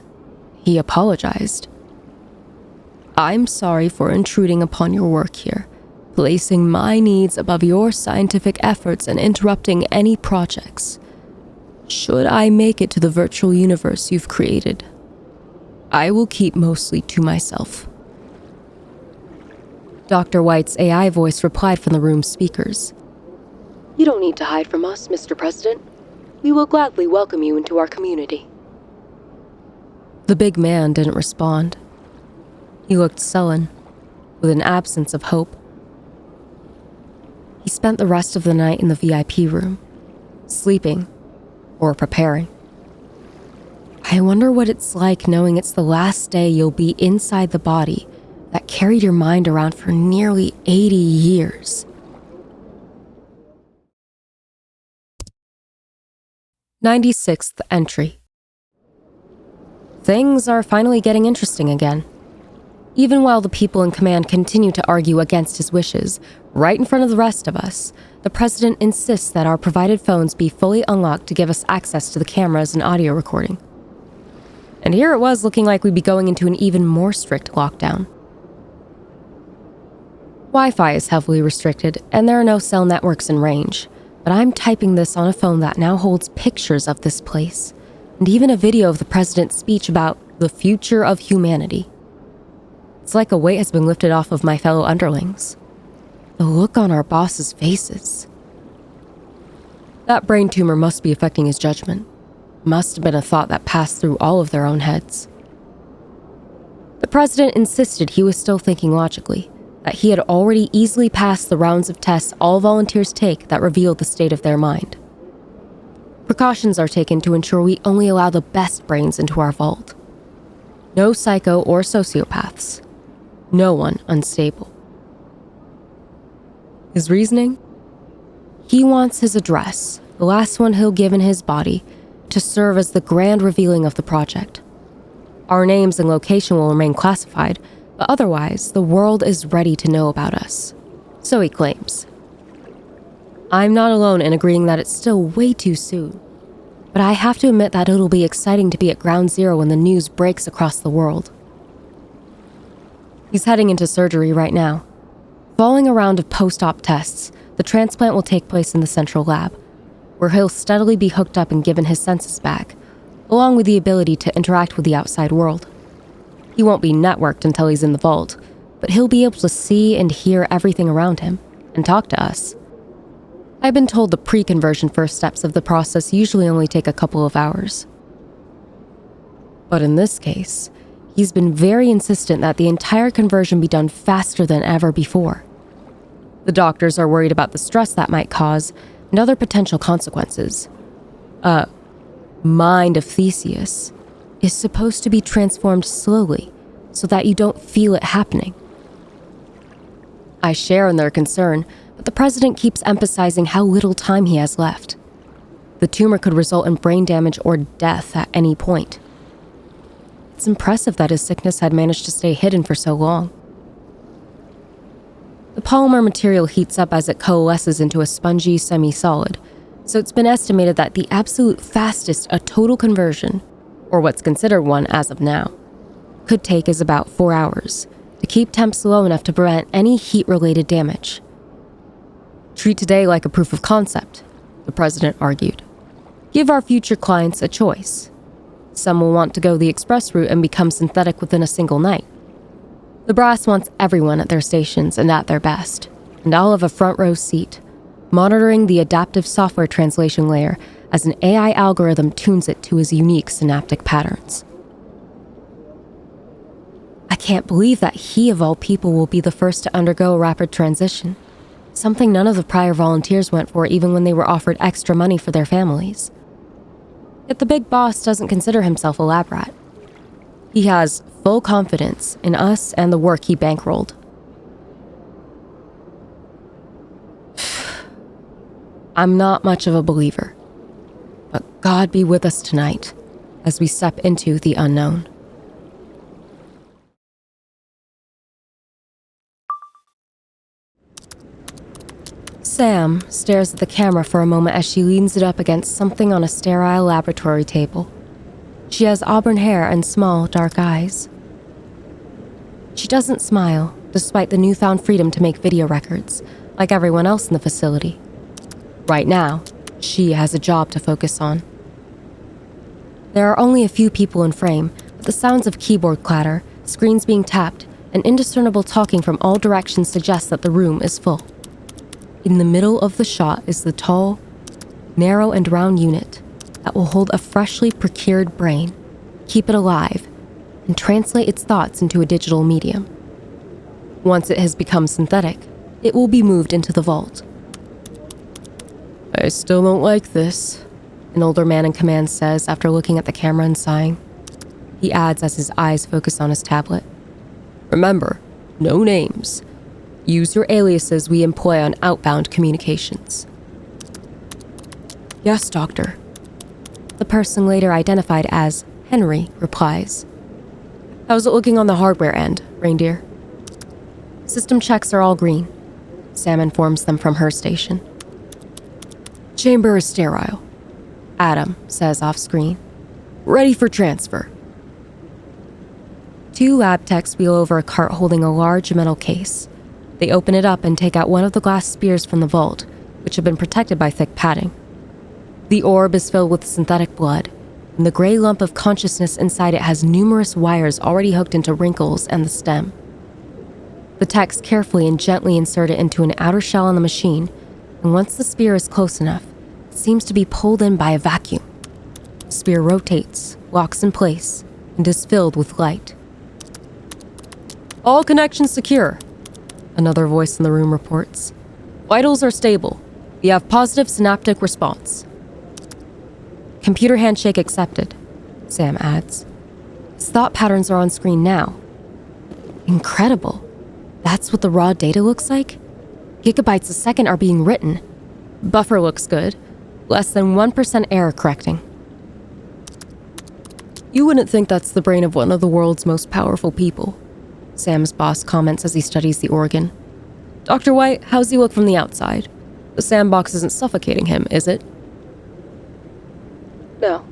S1: he apologized. I'm sorry for intruding upon your work here, placing my needs above your scientific efforts and interrupting any projects. Should I make it to the virtual universe you've created, I will keep mostly to myself. Dr. White's AI voice replied from the room's speakers.
S2: You don't need to hide from us, Mr. President. We will gladly welcome you into our community.
S1: The big man didn't respond. He looked sullen, with an absence of hope. He spent the rest of the night in the VIP room, sleeping or preparing. I wonder what it's like knowing it's the last day you'll be inside the body that carried your mind around for nearly 80 years. 96th entry. things are finally getting interesting again. Even while the people in command continue to argue against his wishes, right in front of the rest of us, the president insists that our provided phones be fully unlocked to give us access to the cameras and audio recording. And here it was looking like we'd be going into an even more strict lockdown. Wi-Fi is heavily restricted, and there are no cell networks in range, but I'm typing this on a phone that now holds pictures of this place, and even a video of the president's speech about the future of humanity. It's like a weight has been lifted off of my fellow underlings. The look on our boss's faces. That brain tumor must be affecting his judgment. Must have been a thought that passed through all of their own heads. The president insisted he was still thinking logically, that he had already easily passed the rounds of tests all volunteers take that revealed the state of their mind. Precautions are taken to ensure we only allow the best brains into our vault. No psycho or sociopaths. No one unstable. His reasoning? He wants his address, the last one he'll give in his body, to serve as the grand revealing of the project. Our names and location will remain classified, but otherwise, the world is ready to know about us. So he claims. I'm not alone in agreeing that it's still way too soon, but I have to admit that it'll be exciting to be at ground zero when the news breaks across the world. He's heading into surgery right now. Following a round of post-op tests, the transplant will take place in the central lab, where he'll steadily be hooked up and given his senses back, along with the ability to interact with the outside world. He won't be networked until he's in the vault, but he'll be able to see and hear everything around him, and talk to us. I've been told the pre-conversion first steps of the process usually only take a couple of hours. But in this case, he's been very insistent that the entire conversion be done faster than ever before. The doctors are worried about the stress that might cause and other potential consequences. Mind of Theseus is supposed to be transformed slowly so that you don't feel it happening. I share in their concern, but the president keeps emphasizing how little time he has left. The tumor could result in brain damage or death at any point. It's impressive that his sickness had managed to stay hidden for so long. The polymer material heats up as it coalesces into a spongy semi-solid, so it's been estimated that the absolute fastest a total conversion, or what's considered one as of now, could take is about 4 hours, to keep temps low enough to prevent any heat-related damage. Treat today like a proof of concept, the president argued. Give our future clients a choice. Some will want to go the express route and become synthetic within a single night. The brass wants everyone at their stations and at their best, and I'll have a front row seat, monitoring the adaptive software translation layer as an AI algorithm tunes it to his unique synaptic patterns. I can't believe that he, of all people, will be the first to undergo a rapid transition, something none of the prior volunteers went for even when they were offered extra money for their families. Yet the big boss doesn't consider himself a lab rat. He has full confidence in us and the work he bankrolled. I'm not much of a believer, but God be with us tonight as we step into the unknown. Sam stares at the camera for a moment as she leans it up against something on a sterile laboratory table. She has auburn hair and small, dark eyes. She doesn't smile, despite the newfound freedom to make video records, like everyone else in the facility. Right now, she has a job to focus on. There are only a few people in frame, but the sounds of keyboard clatter, screens being tapped, and indiscernible talking from all directions suggest that the room is full. In the middle of the shot is the tall, narrow and round unit that will hold a freshly procured brain, keep it alive, and translate its thoughts into a digital medium. Once it has become synthetic, it will be moved into the vault. I still don't like this, an older man in command says after looking at the camera and sighing. He adds as his eyes focus on his tablet. Remember, no names. Use your aliases we employ on outbound communications. Yes, Doctor. The person later identified as Henry replies. How's it looking on the hardware end, Reindeer? System checks are all green, Sam informs them from her station. Chamber is sterile, Adam says off-screen. Ready for transfer. 2 lab techs wheel over a cart holding a large metal case. They open it up and take out one of the glass spheres from the vault, which have been protected by thick padding. The orb is filled with synthetic blood, and the gray lump of consciousness inside it has numerous wires already hooked into wrinkles and the stem. The techs carefully and gently insert it into an outer shell on the machine, and once the sphere is close enough, it seems to be pulled in by a vacuum. The sphere rotates, locks in place, and is filled with light. All connections secure, another voice in the room reports. Vitals are stable. We have positive synaptic response. Computer handshake accepted, Sam adds. His thought patterns are on screen now. Incredible. That's what the raw data looks like? Gigabytes a second are being written. Buffer looks good. Less than 1% error correcting. You wouldn't think that's the brain of one of the world's most powerful people, Sam's boss comments as he studies the organ. Dr. White, how's he look from the outside? The sandbox isn't suffocating him, is it?
S2: No.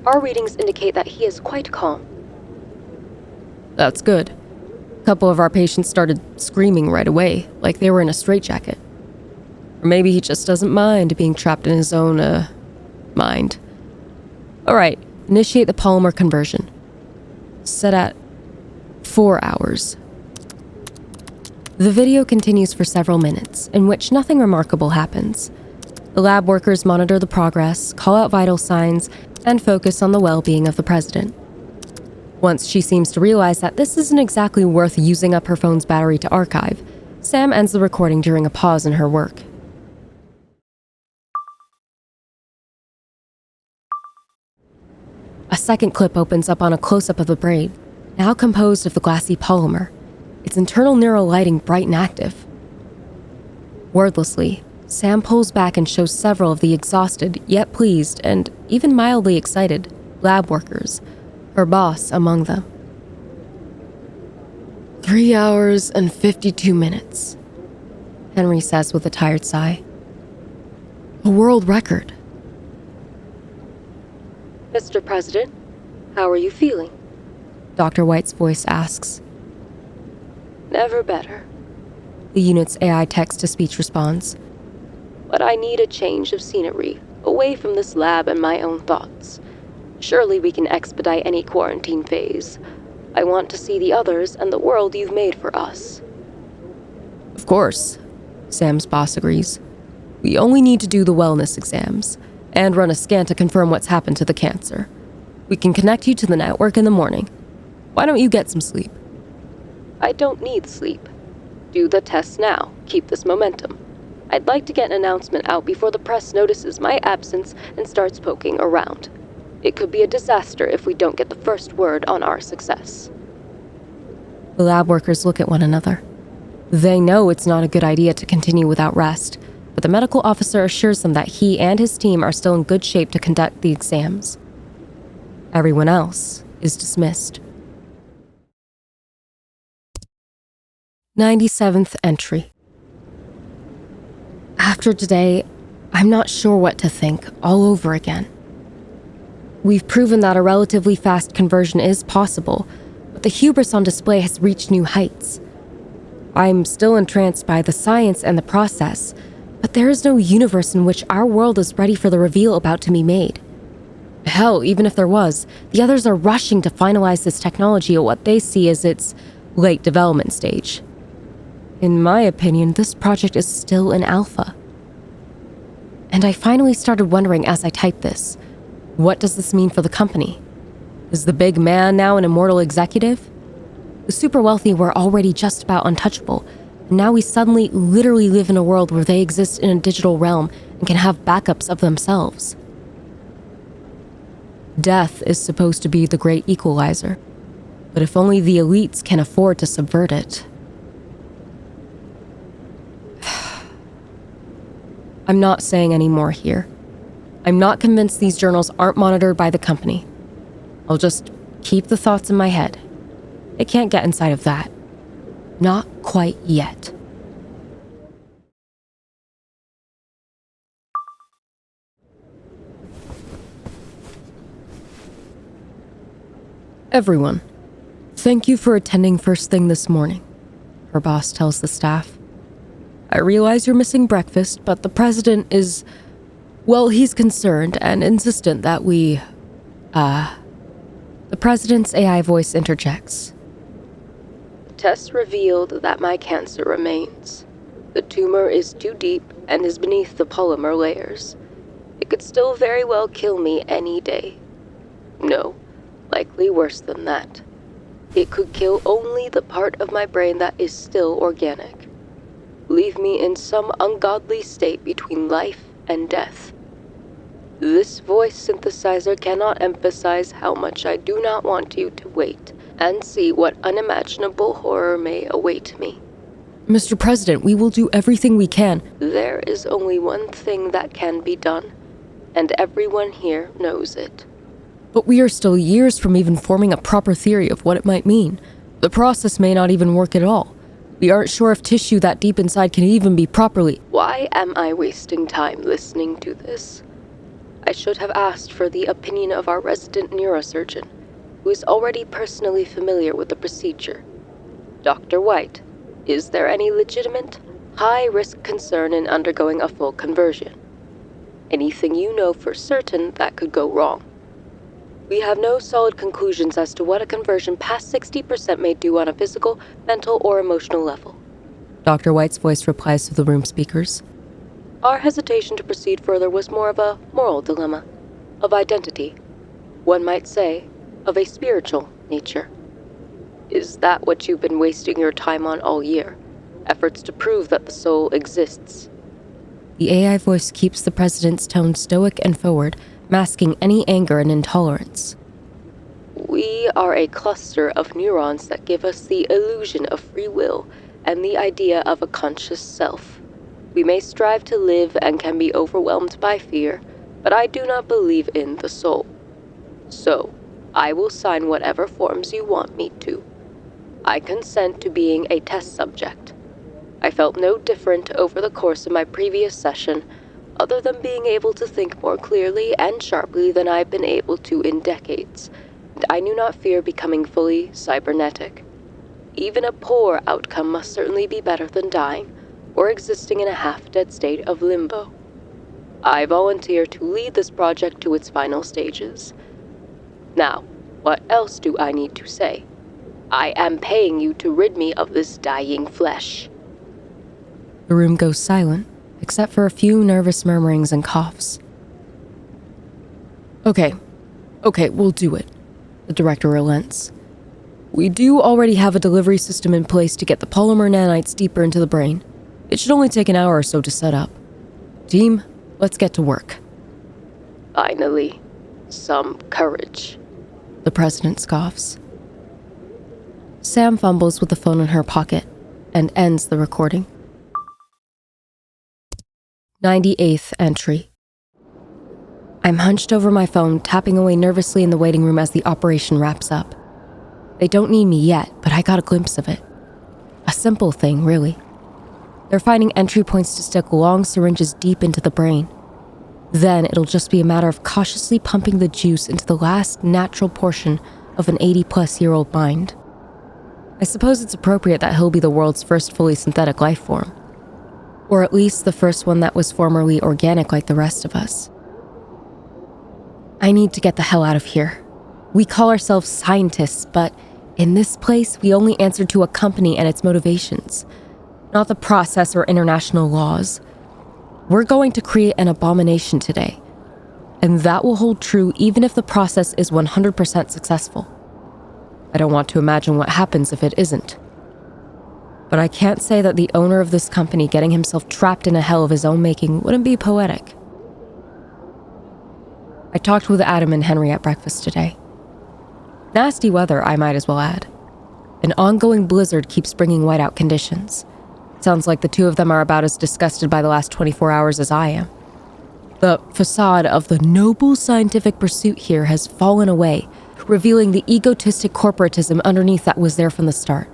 S2: Our readings indicate that he is quite calm.
S1: That's good. A couple of our patients started screaming right away, like they were in a straitjacket. Or maybe he just doesn't mind being trapped in his own, mind. All right, initiate the polymer conversion. Set at 4 hours. The video continues for several minutes, in which nothing remarkable happens. The lab workers monitor the progress, call out vital signs, and focus on the well-being of the president. Once she seems to realize that this isn't exactly worth using up her phone's battery to archive, Sam ends the recording during a pause in her work. A second clip opens up on a close-up of the brain, now composed of the glassy polymer, its internal neural lighting bright and active. Wordlessly, Sam pulls back and shows several of the exhausted, yet pleased, and even mildly excited lab workers, her boss among them. 3 hours and 52 minutes, Henry says with a tired sigh. A world record.
S2: Mr. President, how are you feeling?
S1: Dr. White's voice asks.
S2: Never better,
S1: The unit's AI text-to-speech responds.
S2: but I need a change of scenery, away from this lab and my own thoughts. Surely we can expedite any quarantine phase. I want to see the others and the world you've made for us.
S1: Of course, Sam's boss agrees. We only need to do the wellness exams, and run a scan to confirm what's happened to the cancer. We can connect you to the network in the morning. Why don't you get some sleep?
S2: I don't need sleep. Do the tests now. Keep this momentum. I'd like to get an announcement out before the press notices my absence and starts poking around. It could be a disaster if we don't get the first word on our success.
S1: The lab workers look at one another. They know it's not a good idea to continue without rest, but the medical officer assures them that he and his team are still in good shape to conduct the exams. Everyone else is dismissed. 97th entry. After today, I'm not sure what to think all over again. We've proven that a relatively fast conversion is possible, but the hubris on display has reached new heights. I'm still entranced by the science and the process, but there is no universe in which our world is ready for the reveal about to be made. Hell, even if there was, the others are rushing to finalize this technology at what they see as its late development stage. In my opinion, this project is still in alpha. And I finally started wondering as I typed this, what does this mean for the company? Is the big man now an immortal executive? The super wealthy were already just about untouchable, and now we suddenly literally live in a world where they exist in a digital realm and can have backups of themselves. Death is supposed to be the great equalizer, but if only the elites can afford to subvert it. I'm not saying any more here. I'm not convinced these journals aren't monitored by the company. I'll just keep the thoughts in my head. It can't get inside of that. Not quite yet. Everyone, thank you for attending first thing this morning, her boss tells the staff. I realize you're missing breakfast, but the president is, well, he's concerned and insistent that we, The president's AI voice interjects.
S2: Tests revealed that my cancer remains. The tumor is too deep and is beneath the polymer layers. It could still very well kill me any day. No, likely worse than that. It could kill only the part of my brain that is still organic. Leave me in some ungodly state between life and death. This voice synthesizer cannot emphasize how much I do not want you to wait and see what unimaginable horror may await me.
S1: Mr. President, we will do everything we can.
S2: There is only one thing that can be done, and everyone here knows it.
S1: But we are still years from even forming a proper theory of what it might mean. The process may not even work at all. We aren't sure if tissue that deep inside can even be properly.
S2: Why am I wasting time listening to this? I should have asked for the opinion of our resident neurosurgeon, who is already personally familiar with the procedure. Dr. White, is there any legitimate, high-risk concern in undergoing a full conversion? Anything you know for certain that could go wrong? We have no solid conclusions as to what a conversion past 60% may do on a physical, mental, or emotional level.
S1: Dr. White's voice replies to the room speakers.
S2: Our hesitation to proceed further was more of a moral dilemma, of identity. One might say, of a spiritual nature. Is that what you've been wasting your time on all year? Efforts to prove that the soul exists?
S1: The AI voice keeps the president's tone stoic and forward, masking any anger and intolerance.
S2: We are a cluster of neurons that give us the illusion of free will and the idea of a conscious self. We may strive to live and can be overwhelmed by fear, but I do not believe in the soul. So, I will sign whatever forms you want me to. I consent to being a test subject. I felt no different over the course of my previous session, other than being able to think more clearly and sharply than I've been able to in decades, and I do not fear becoming fully cybernetic. Even a poor outcome must certainly be better than dying, or existing in a half-dead state of limbo. I volunteer to lead this project to its final stages. Now, what else do I need to say? I am paying you to rid me of this dying flesh.
S1: The room goes silent, except for a few nervous murmurings and coughs. Okay, we'll do it, the director relents. We do already have a delivery system in place to get the polymer nanites deeper into the brain. It should only take an hour or so to set up. Team, let's get to work.
S2: Finally, some courage.
S1: The president scoffs. Sam fumbles with the phone in her pocket and ends the recording. 98th entry. I'm hunched over my phone, tapping away nervously in the waiting room as the operation wraps up. They don't need me yet, but I got a glimpse of it. A simple thing, really. They're finding entry points to stick long syringes deep into the brain. Then it'll just be a matter of cautiously pumping the juice into the last natural portion of an 80-plus-year-old mind. I suppose it's appropriate that he'll be the world's first fully synthetic life form. Or at least the first one that was formerly organic like the rest of us. I need to get the hell out of here. We call ourselves scientists, but in this place, we only answer to a company and its motivations, not the process or international laws. We're going to create an abomination today, and that will hold true even if the process is 100% successful. I don't want to imagine what happens if it isn't. But I can't say that the owner of this company getting himself trapped in a hell of his own making wouldn't be poetic. I talked with Adam and Henry at breakfast today. Nasty weather, I might as well add. An ongoing blizzard keeps bringing whiteout conditions. Sounds like the two of them are about as disgusted by the last 24 hours as I am. The facade of the noble scientific pursuit here has fallen away revealing the egotistic corporatism underneath that was there from the start.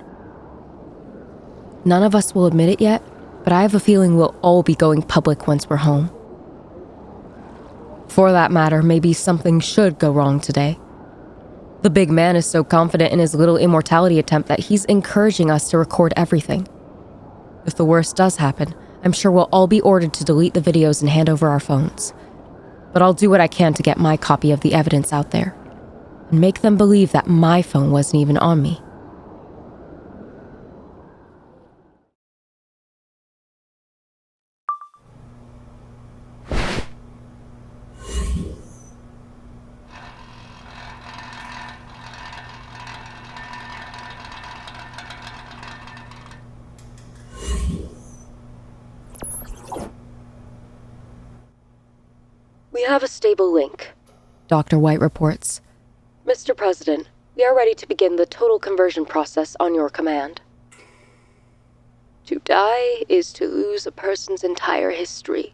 S1: None of us will admit it yet, but I have a feeling we'll all be going public once we're home. For that matter, maybe something should go wrong today. The big man is so confident in his little immortality attempt that he's encouraging us to record everything. If the worst does happen, I'm sure we'll all be ordered to delete the videos and hand over our phones. But I'll do what I can to get my copy of the evidence out there, and make them believe that my phone wasn't even on me.
S2: We have a stable link,
S1: Dr. White reports.
S2: Mr. President, we are ready to begin the total conversion process on your command. To die is to lose a person's entire history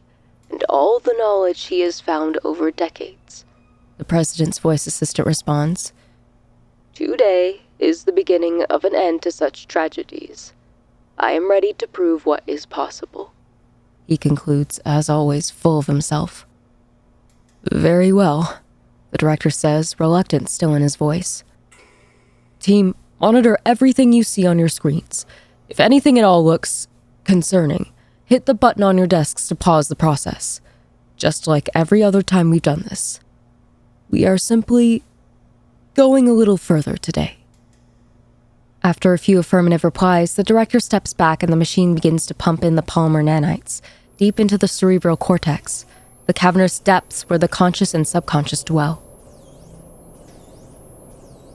S2: and all the knowledge he has found over decades.
S1: The president's voice assistant responds.
S2: Today is the beginning of an end to such tragedies. I am ready to prove what is possible.
S1: He concludes, as always, full of himself. Very well, the director says, reluctant still in his voice. Team, monitor everything you see on your screens. If anything at all looks concerning, hit the button on your desks to pause the process. Just like every other time we've done this. We are simply going a little further today. After a few affirmative replies, the director steps back and the machine begins to pump in the polymer nanites deep into the cerebral cortex, the cavernous depths where the conscious and subconscious dwell.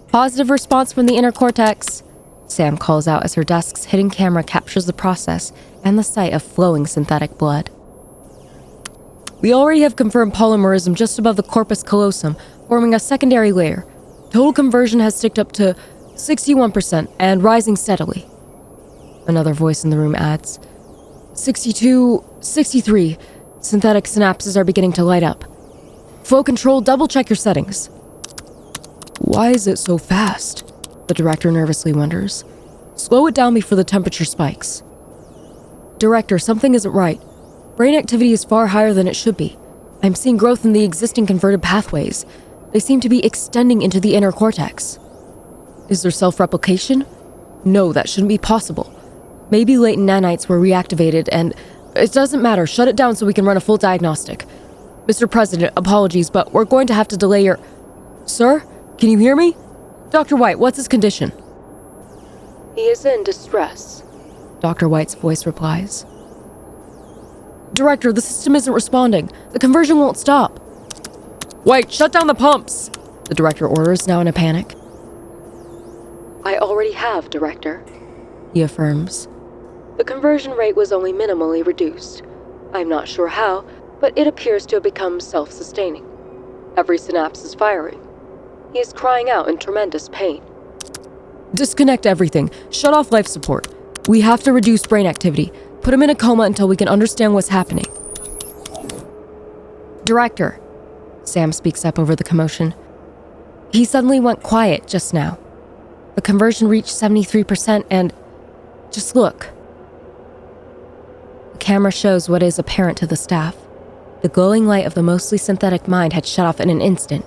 S1: Positive response from the inner cortex, Sam calls out as her desk's hidden camera captures the process and the sight of flowing synthetic blood. We already have confirmed polymerism just above the corpus callosum, forming a secondary layer. Total conversion has ticked up to 61% and rising steadily. Another voice in the room adds, 62, 63. Synthetic synapses are beginning to light up. Flow control, double-check your settings. Why is it so fast? The director nervously wonders. Slow it down before the temperature spikes. Director, something isn't right. Brain activity is far higher than it should be. I'm seeing growth in the existing converted pathways. They seem to be extending into the inner cortex. Is there self-replication? No, that shouldn't be possible. Maybe latent nanites were reactivated and... It doesn't matter. Shut it down so we can run a full diagnostic. Mr. President, apologies, but we're going to have to delay your... Sir? Can you hear me? Dr. White, what's his condition?
S2: He is in distress,
S1: Dr. White's voice replies. Director, the system isn't responding. The conversion won't stop. White, shut down the pumps! The director orders, now in a panic.
S2: I already have, Director.
S1: He affirms.
S2: The conversion rate was only minimally reduced. I'm not sure how, but it appears to have become self-sustaining. Every synapse is firing. He is crying out in tremendous pain.
S1: Disconnect everything. Shut off life support. We have to reduce brain activity. Put him in a coma until we can understand what's happening. Director, Sam speaks up over the commotion. He suddenly went quiet just now. The conversion reached 73% and... Just look. The camera shows what is apparent to the staff. The glowing light of the mostly synthetic mind had shut off in an instant,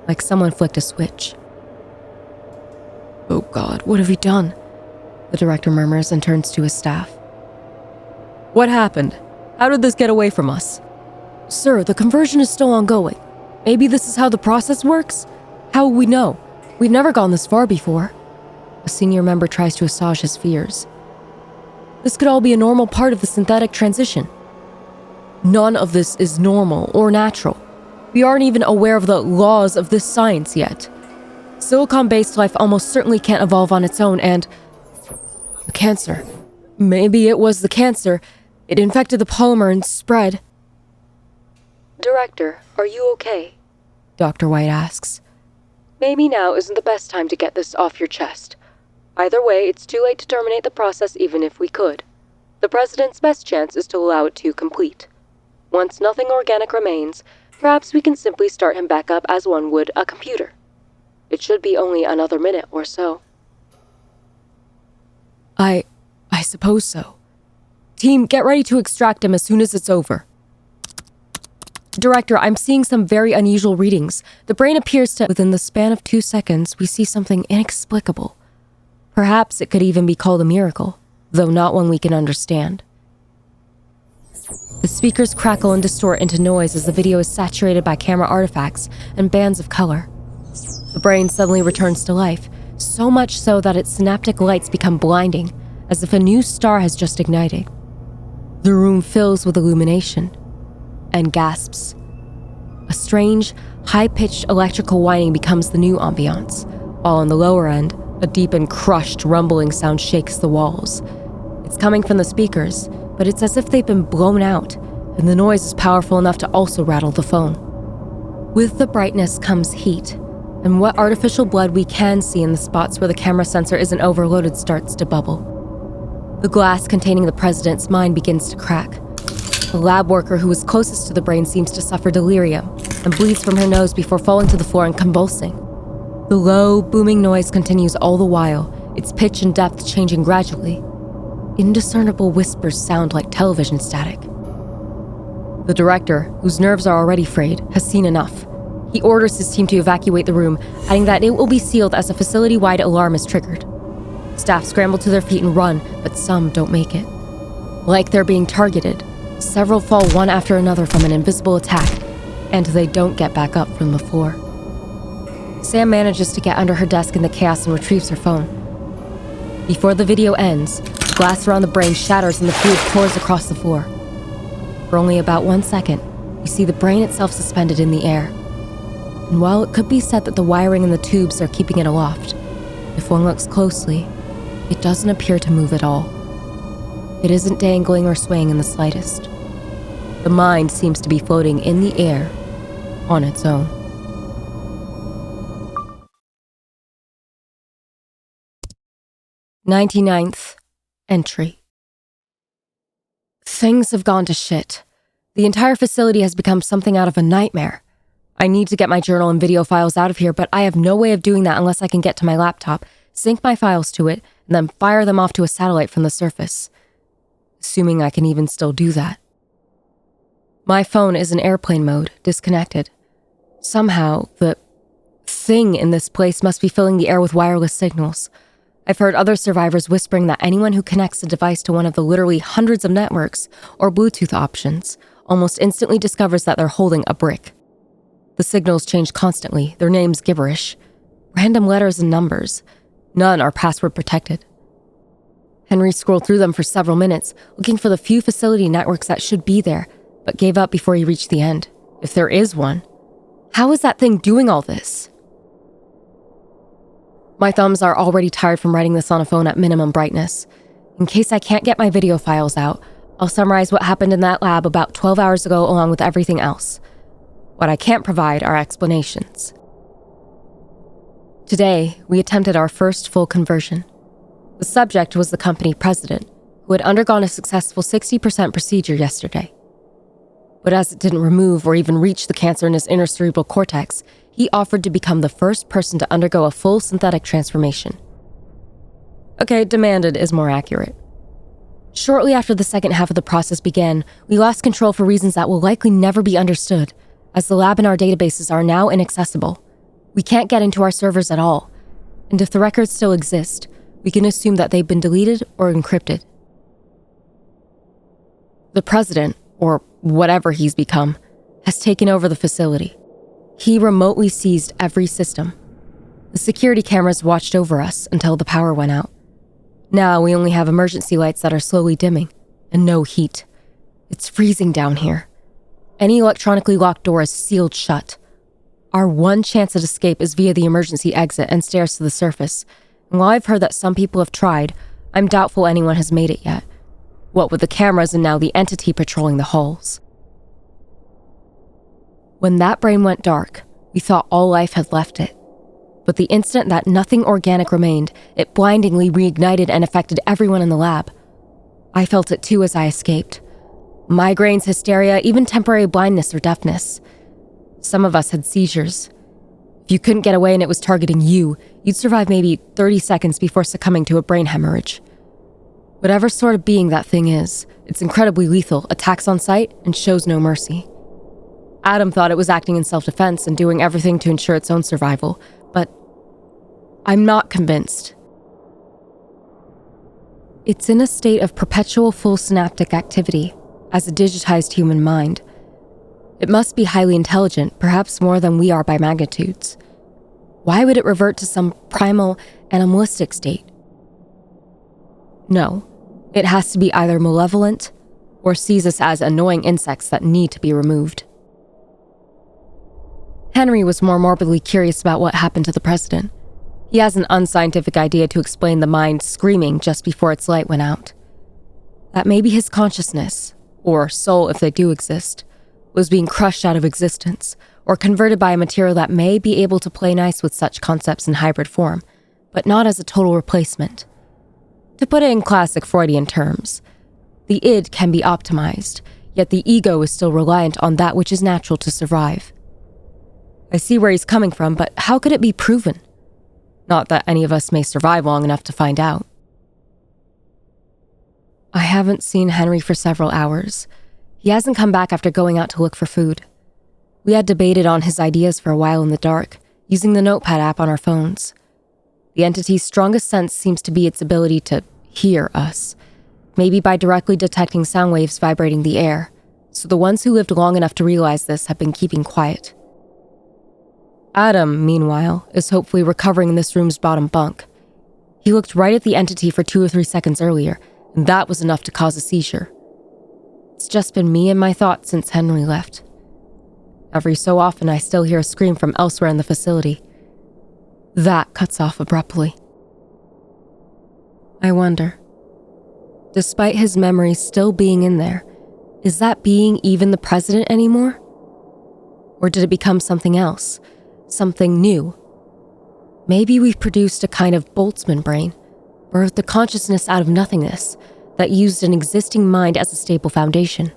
S1: like someone flicked a switch. Oh God, what have you done? The director murmurs and turns to his staff. What happened? How did this get away from us? Sir, the conversion is still ongoing. Maybe this is how the process works? How will we know? We've never gone this far before. A senior member tries to assuage his fears. This could all be a normal part of the synthetic transition. None of this is normal or natural. We aren't even aware of the laws of this science yet. Silicon-based life almost certainly can't evolve on its own, and... The cancer. Maybe it was the cancer. It infected the polymer and spread.
S2: Director, are you okay?
S1: Dr. White asks.
S2: Maybe now isn't the best time to get this off your chest. Either way, it's too late to terminate the process even if we could. The President's best chance is to allow it to complete. Once nothing organic remains, perhaps we can simply start him back up as one would a computer. It should be only another minute or so.
S1: I suppose so. Team, get ready to extract him as soon as it's over. Director, I'm seeing some very unusual readings. The brain appears to... Within the span of 2 seconds, we see something inexplicable. Perhaps it could even be called a miracle, though not one we can understand. The speakers crackle and distort into noise as the video is saturated by camera artifacts and bands of color. The brain suddenly returns to life, so much so that its synaptic lights become blinding, as if a new star has just ignited. The room fills with illumination and gasps. A strange, high-pitched electrical whining becomes the new ambience, while on the lower end, a deep and crushed rumbling sound shakes the walls. It's coming from the speakers, but it's as if they've been blown out, and the noise is powerful enough to also rattle the phone. With the brightness comes heat, and what artificial blood we can see in the spots where the camera sensor isn't overloaded starts to bubble. The glass containing the president's mind begins to crack. The lab worker who is closest to the brain seems to suffer delirium and bleeds from her nose before falling to the floor and convulsing. The low, booming noise continues all the while, its pitch and depth changing gradually. Indiscernible whispers sound like television static. The director, whose nerves are already frayed, has seen enough. He orders his team to evacuate the room, adding that it will be sealed as a facility-wide alarm is triggered. Staff scramble to their feet and run, but some don't make it. Like they're being targeted, several fall one after another from an invisible attack, and they don't get back up from the floor. Sam manages to get under her desk in the chaos and retrieves her phone. Before the video ends, the glass around the brain shatters and the fluid pours across the floor. For only about 1 second, we see the brain itself suspended in the air. And while it could be said that the wiring and the tubes are keeping it aloft, if one looks closely, it doesn't appear to move at all. It isn't dangling or swaying in the slightest. The mind seems to be floating in the air on its own. "99th entry. Things have gone to shit. The entire facility has become something out of a nightmare. I need to get my journal and video files out of here, but I have no way of doing that unless I can get to my laptop, sync my files to it, and then fire them off to a satellite from the surface. Assuming I can even still do that. My phone is in airplane mode, disconnected. Somehow, the thing in this place must be filling the air with wireless signals. I've heard other survivors whispering that anyone who connects a device to one of the literally hundreds of networks or Bluetooth options almost instantly discovers that they're holding a brick. The signals change constantly, their names gibberish. Random letters and numbers. None are password protected. Henry scrolled through them for several minutes, looking for the few facility networks that should be there, but gave up before he reached the end. If there is one. How is that thing doing all this? My thumbs are already tired from writing this on a phone at minimum brightness. In case I can't get my video files out, I'll summarize what happened in that lab about 12 hours ago along with everything else. What I can't provide are explanations. Today, we attempted our first full conversion. The subject was the company president, who had undergone a successful 60% procedure yesterday. But as it didn't remove or even reach the cancer in his inner cerebral cortex, he offered to become the first person to undergo a full synthetic transformation. Okay, demanded is more accurate. Shortly after the second half of the process began, we lost control for reasons that will likely never be understood, as the lab and our databases are now inaccessible. We can't get into our servers at all, and if the records still exist, we can assume that they've been deleted or encrypted. The president, or whatever he's become, has taken over the facility. He remotely seized every system. The security cameras watched over us until the power went out. Now we only have emergency lights that are slowly dimming, and no heat. It's freezing down here. Any electronically locked door is sealed shut. Our one chance at escape is via the emergency exit and stairs to the surface. And while I've heard that some people have tried, I'm doubtful anyone has made it yet. What with the cameras and now the entity patrolling the halls. When that brain went dark, we thought all life had left it. But the instant that nothing organic remained, it blindingly reignited and affected everyone in the lab. I felt it too as I escaped. Migraines, hysteria, even temporary blindness or deafness. Some of us had seizures. If you couldn't get away and it was targeting you, you'd survive maybe 30 seconds before succumbing to a brain hemorrhage. Whatever sort of being that thing is, it's incredibly lethal, attacks on sight, and shows no mercy. Adam thought it was acting in self-defense and doing everything to ensure its own survival, but I'm not convinced. It's in a state of perpetual full synaptic activity, as a digitized human mind. It must be highly intelligent, perhaps more than we are by magnitudes. Why would it revert to some primal, animalistic state? No, it has to be either malevolent or sees us as annoying insects that need to be removed. Henry was more morbidly curious about what happened to the president. He has an unscientific idea to explain the mind screaming just before its light went out. That maybe his consciousness, or soul if they do exist, was being crushed out of existence, or converted by a material that may be able to play nice with such concepts in hybrid form, but not as a total replacement. To put it in classic Freudian terms, the id can be optimized, yet the ego is still reliant on that which is natural to survive. I see where he's coming from, but how could it be proven? Not that any of us may survive long enough to find out. I haven't seen Henry for several hours. He hasn't come back after going out to look for food. We had debated on his ideas for a while in the dark, using the Notepad app on our phones. The entity's strongest sense seems to be its ability to hear us, maybe by directly detecting sound waves vibrating the air, so the ones who lived long enough to realize this have been keeping quiet. Adam, meanwhile, is hopefully recovering in this room's bottom bunk. He looked right at the entity for 2 or 3 seconds earlier, and that was enough to cause a seizure. It's just been me and my thoughts since Henry left. Every so often I still hear a scream from elsewhere in the facility. That cuts off abruptly. I wonder, despite his memories still being in there, is that being even the president anymore? Or did it become something else? Something new? Maybe we've produced a kind of Boltzmann brain, birthed the consciousness out of nothingness that used an existing mind as a stable foundation.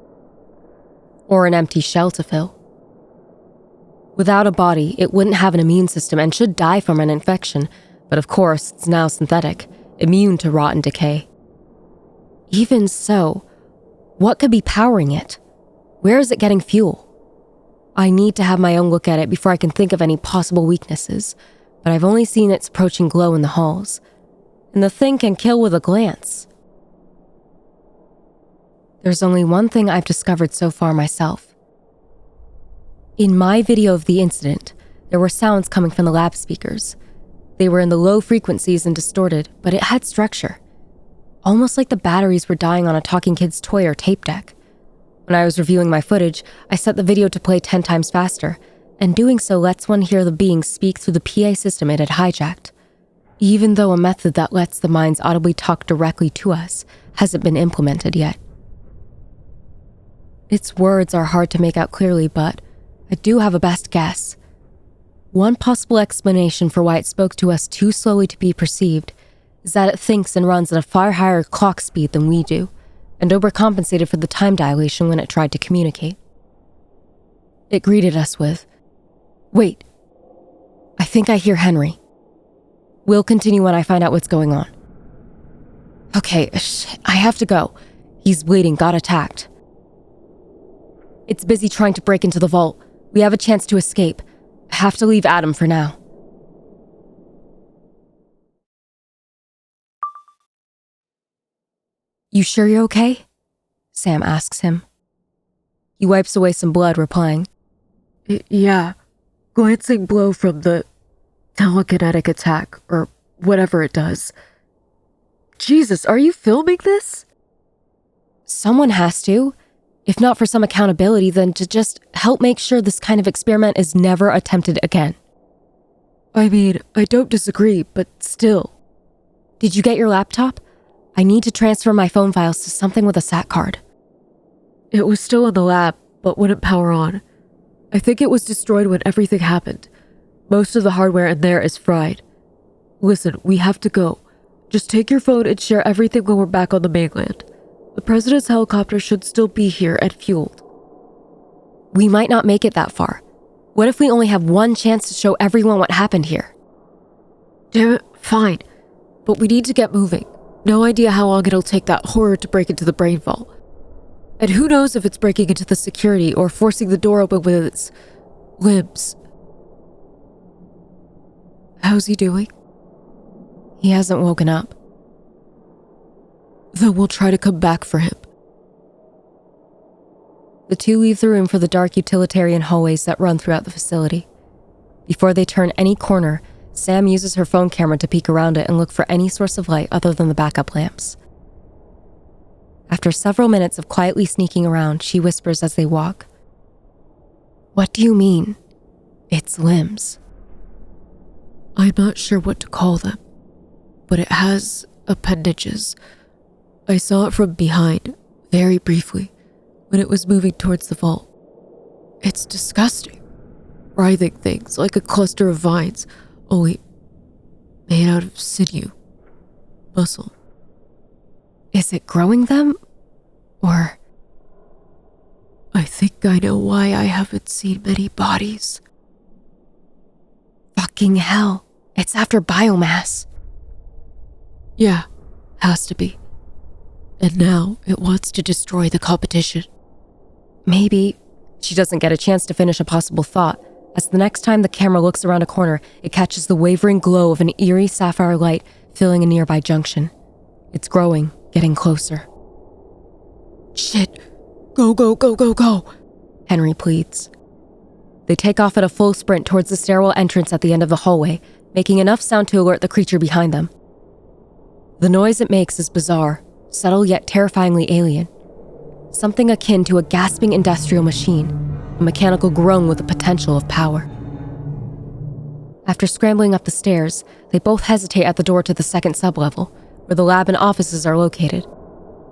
S1: Or an empty shell to fill. Without a body, it wouldn't have an immune system and should die from an infection, but of course, it's now synthetic, immune to rot and decay. Even so, what could be powering it? Where is it getting fuel? I need to have my own look at it before I can think of any possible weaknesses, but I've only seen its approaching glow in the halls. And the thing can kill with a glance. There's only one thing I've discovered so far myself. In my video of the incident, there were sounds coming from the lab speakers. They were in the low frequencies and distorted, but it had structure. Almost like the batteries were dying on a talking kid's toy or tape deck. When I was reviewing my footage, I set the video to play 10 times faster, and doing so lets one hear the being speak through the PA system it had hijacked, even though a method that lets the minds audibly talk directly to us hasn't been implemented yet. Its words are hard to make out clearly, but I do have a best guess. One possible explanation for why it spoke to us too slowly to be perceived is that it thinks and runs at a far higher clock speed than we do, and overcompensated for the time dilation when it tried to communicate. It greeted us with, "Wait, I think I hear Henry. We'll continue when I find out what's going on." Okay, I have to go. He's bleeding, got attacked. It's busy trying to break into the vault. We have a chance to escape. I have to leave Adam for now. "You sure you're okay?" Sam asks him. He wipes away some blood, replying, "Yeah, glancing blow from the telekinetic attack, or whatever it does." "Jesus, are you filming this?" "Someone has to. If not for some accountability, then to just help make sure this kind of experiment is never attempted again." "I mean, I don't disagree, but still." "Did you get your laptop? I need to transfer my phone files to something with a SAT card." "It was still in the lab, but wouldn't power on. I think it was destroyed when everything happened. Most of the hardware in there is fried. Listen, we have to go. Just take your phone and share everything when we're back on the mainland. The president's helicopter should still be here and fueled." "We might not make it that far. What if we only have one chance to show everyone what happened here?
S3: Damn it, fine. But we need to get moving. No idea how long it'll take that horror to break into the brain vault. And who knows if it's breaking into the security or forcing the door open with its limbs. How's he doing?
S1: He hasn't woken up.
S3: Then we'll try to come back for him.
S1: The two leave the room for the dark utilitarian hallways that run throughout the facility. Before they turn any corner, Sam uses her phone camera to peek around it and look for any source of light other than the backup lamps. After several minutes of quietly sneaking around, she whispers as they walk. "What do you mean? It's limbs."
S3: I'm not sure what to call them, but it has appendages. I saw it from behind, very briefly, when it was moving towards the vault. It's disgusting. Writhing things like a cluster of vines, only made out of sinew, muscle.
S1: Is it growing them? Or...
S3: I think I know why I haven't seen many bodies.
S1: Fucking hell. It's after biomass.
S3: Yeah, has to be. And now it wants to destroy the competition.
S1: Maybe. She doesn't get a chance to finish a possible thought, as the next time the camera looks around a corner, it catches the wavering glow of an eerie sapphire light filling a nearby junction. It's growing, getting closer.
S3: Shit. Go, go, go, go, go.
S1: Henry pleads. They take off at a full sprint towards the stairwell entrance at the end of the hallway, making enough sound to alert the creature behind them. The noise it makes is bizarre, subtle yet terrifyingly alien. Something akin to a gasping industrial machine, a mechanical groan with the potential of power. After scrambling up the stairs, they both hesitate at the door to the second sublevel, where the lab and offices are located.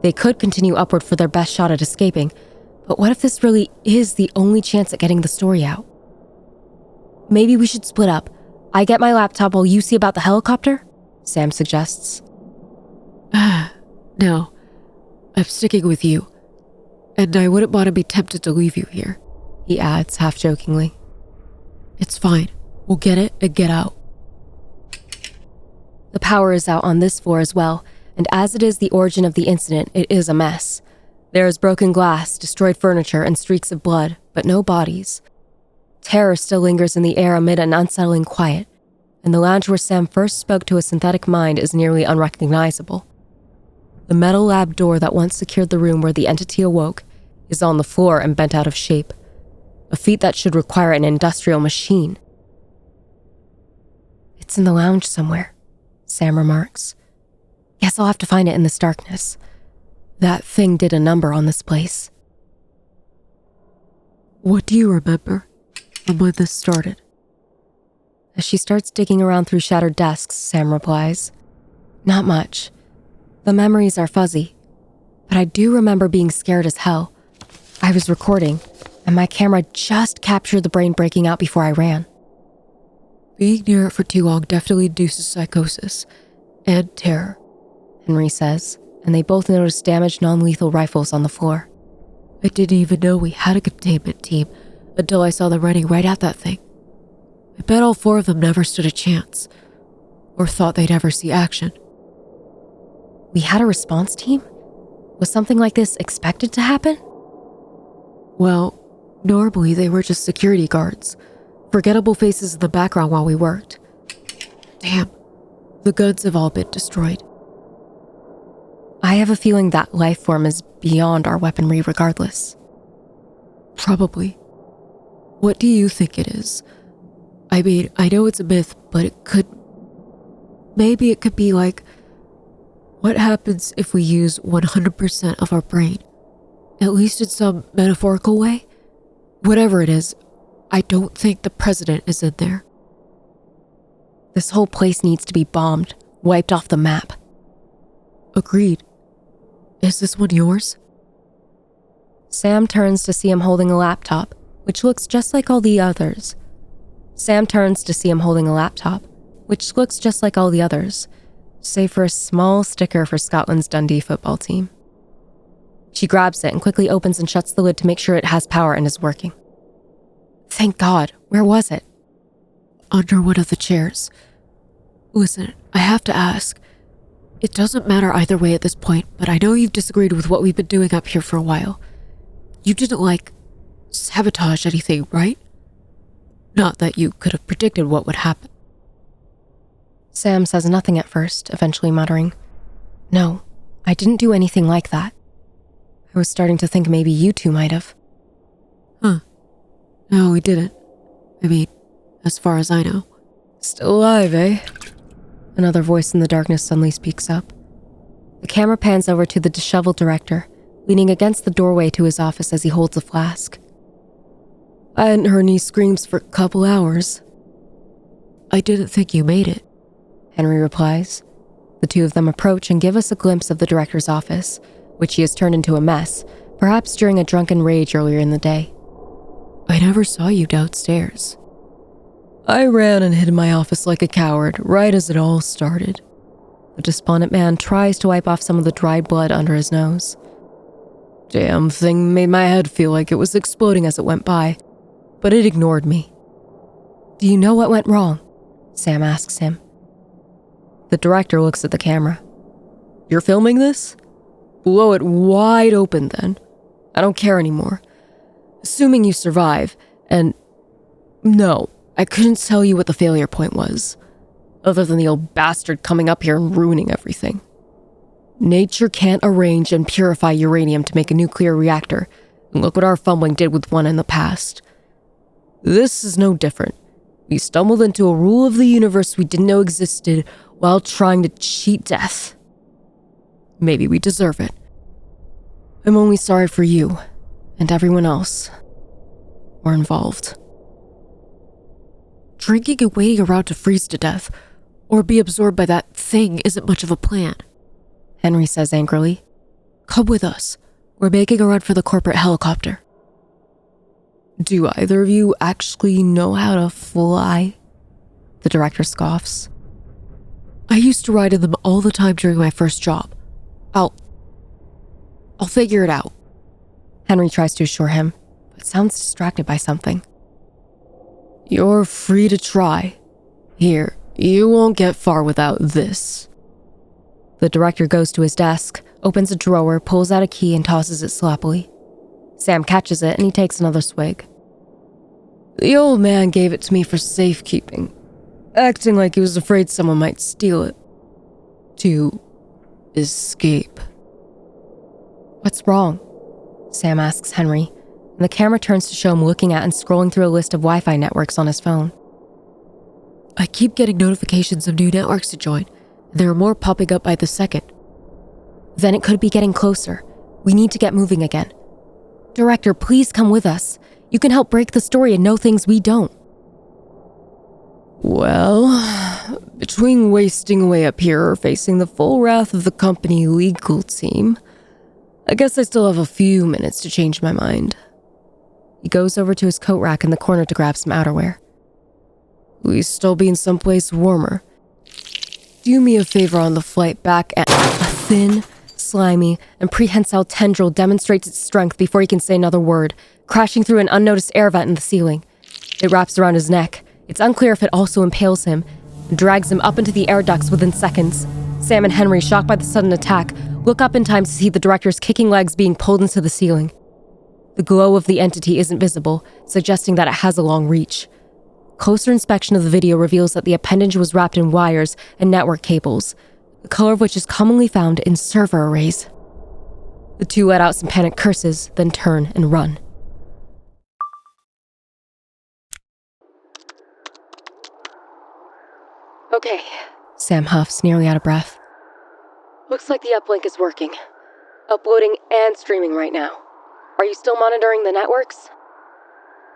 S1: They could continue upward for their best shot at escaping, but what if this really is the only chance at getting the story out? Maybe we should split up. I get my laptop while you see about the helicopter? Sam suggests.
S3: No, I'm sticking with you. And I wouldn't want to be tempted to leave you here,
S1: he adds, half-jokingly.
S3: It's fine. We'll get it and get out.
S1: The power is out on this floor as well, and as it is the origin of the incident, it is a mess. There is broken glass, destroyed furniture, and streaks of blood, but no bodies. Terror still lingers in the air amid an unsettling quiet, and the lounge where Sam first spoke to a synthetic mind is nearly unrecognizable. The metal lab door that once secured the room where the entity awoke is on the floor and bent out of shape, a feat that should require an industrial machine. It's in the lounge somewhere, Sam remarks. Guess I'll have to find it in this darkness. That thing did a number on this place.
S3: What do you remember from when this started?
S1: As she starts digging around through shattered desks, Sam replies, Not much. The memories are fuzzy, but I do remember being scared as hell. I was recording, and my camera just captured the brain breaking out before I ran.
S3: Being near it for too long definitely induces psychosis and terror,
S1: Henry says, and they both notice damaged non-lethal rifles on the floor.
S3: I didn't even know we had a containment team until I saw them running right at that thing. I bet all 4 of them never stood a chance, or thought they'd ever see action.
S1: We had a response team? Was something like this expected to happen?
S3: Well, normally they were just security guards, forgettable faces in the background while we worked. Damn, the guns have all been destroyed.
S1: I have a feeling that life form is beyond our weaponry regardless.
S3: Probably. What do you think it is? I mean, I know it's a myth, but maybe it could be like, what happens if we use 100% of our brain? At least in some metaphorical way? Whatever it is, I don't think the president is in there.
S1: This whole place needs to be bombed, wiped off the map.
S3: Agreed. Is this one yours?
S1: Sam turns to see him holding a laptop, which looks just like all the others. Save for a small sticker for Scotland's Dundee football team. She grabs it and quickly opens and shuts the lid to make sure it has power and is working. Thank God. Where was it?
S3: Under one of the chairs. Listen, I have to ask. It doesn't matter either way at this point, but I know you've disagreed with what we've been doing up here for a while. You didn't, sabotage anything, right? Not that you could have predicted what would happen.
S1: Sam says nothing at first, eventually muttering, "No, I didn't do anything like that." I was starting to think maybe you two might have.
S3: Huh. No, we didn't. I mean, as far as I know.
S1: Still alive, eh? Another voice in the darkness suddenly speaks up. The camera pans over to the disheveled director, leaning against the doorway to his office as he holds a flask. I hadn't heard any screams for a couple hours.
S3: I didn't think you made it,
S1: Henry replies. The two of them approach and give us a glimpse of the director's office, which he has turned into a mess, perhaps during a drunken rage earlier in the day.
S3: I never saw you downstairs.
S1: I ran and hid in my office like a coward, right as it all started. The despondent man tries to wipe off some of the dried blood under his nose. Damn thing made my head feel like it was exploding as it went by, but it ignored me. Do you know what went wrong? Sam asks him. The director looks at the camera. You're filming this? Blow it wide open then. I don't care anymore. Assuming you survive, and no, I couldn't tell you what the failure point was, other than the old bastard coming up here and ruining everything. Nature can't arrange and purify uranium to make a nuclear reactor, and look what our fumbling did with one in the past. This is no different. We stumbled into a rule of the universe we didn't know existed while trying to cheat death. Maybe we deserve it. I'm only sorry for you and everyone else were involved.
S3: Drinking and waiting around to freeze to death, or be absorbed by that thing isn't much of a plan,
S1: Henry says angrily.
S3: Come with us. We're making a run for the corporate helicopter.
S1: Do either of you actually know how to fly? The director scoffs.
S3: I used to ride in them all the time during my first job. I'll figure it out.
S1: Henry tries to assure him, but sounds distracted by something. You're free to try. Here, you won't get far without this. The director goes to his desk, opens a drawer, pulls out a key, and tosses it sloppily. Sam catches it and he takes another swig. The old man gave it to me for safekeeping, acting like he was afraid someone might steal it. To escape. What's wrong? Sam asks Henry, and the camera turns to show him looking at and scrolling through a list of Wi-Fi networks on his phone.
S3: I keep getting notifications of new networks to join, and there are more popping up by the second.
S1: Then it could be getting closer. We need to get moving again. Director, please come with us. You can help break the story and know things we don't. Well, between wasting away up here or facing the full wrath of the company legal team, I guess I still have a few minutes to change my mind. He goes over to his coat rack in the corner to grab some outerwear. At least I'll be in someplace warmer. Do me a favor on the flight back, and a thin, slimy, and prehensile tendril demonstrates its strength before he can say another word, crashing through an unnoticed air vent in the ceiling. It wraps around his neck. It's unclear if it also impales him, and drags him up into the air ducts within seconds. Sam and Henry, shocked by the sudden attack, look up in time to see the director's kicking legs being pulled into the ceiling. The glow of the entity isn't visible, suggesting that it has a long reach. Closer inspection of the video reveals that the appendage was wrapped in wires and network cables, the color of which is commonly found in server arrays. The two let out some panicked curses, then turn and run.
S2: Okay,
S1: Sam huffs, nearly out of breath.
S2: looks like the uplink is working. Uploading and streaming right now. Are you still monitoring the networks?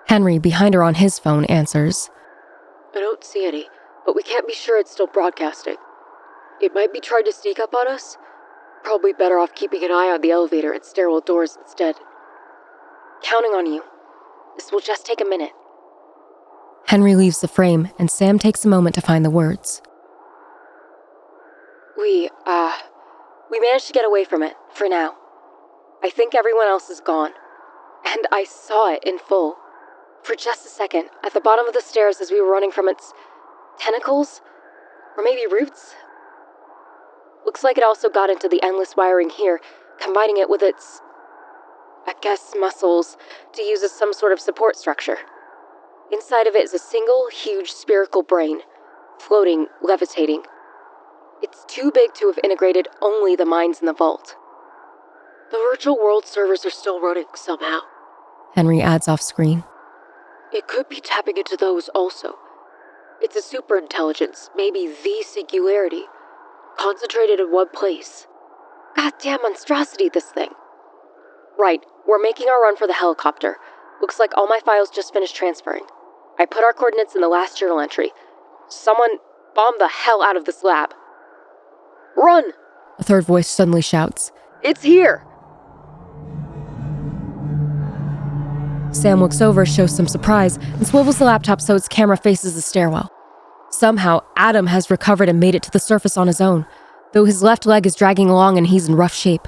S1: Henry, behind her on his phone, answers.
S2: I don't see any, but we can't be sure it's still broadcasting. It might be trying to sneak up on us. Probably better off keeping an eye on the elevator and stairwell doors instead. Counting on you. This will just take a minute.
S1: Henry leaves the frame, and Sam takes a moment to find the words.
S2: We managed to get away from it, for now. I think everyone else is gone. And I saw it in full. For just a second, at the bottom of the stairs as we were running from its tentacles, or maybe roots. Looks like it also got into the endless wiring here, combining it with its, I guess, muscles to use as some sort of support structure. Inside of it is a single, huge spherical brain, floating, levitating. It's too big to have integrated only the minds in the vault. The virtual world servers are still running somehow,
S1: Henry adds off screen.
S2: It could be tapping into those also. It's a superintelligence, maybe the singularity, concentrated in one place. Goddamn monstrosity, this thing. Right, we're making our run for the helicopter. Looks like all my files just finished transferring. I put our coordinates in the last journal entry. Someone bombed the hell out of this lab. Run!
S1: A third voice suddenly shouts.
S2: It's here!
S1: Sam looks over, shows some surprise, and swivels the laptop so its camera faces the stairwell. Somehow, Adam has recovered and made it to the surface on his own, though his left leg is dragging along and he's in rough shape.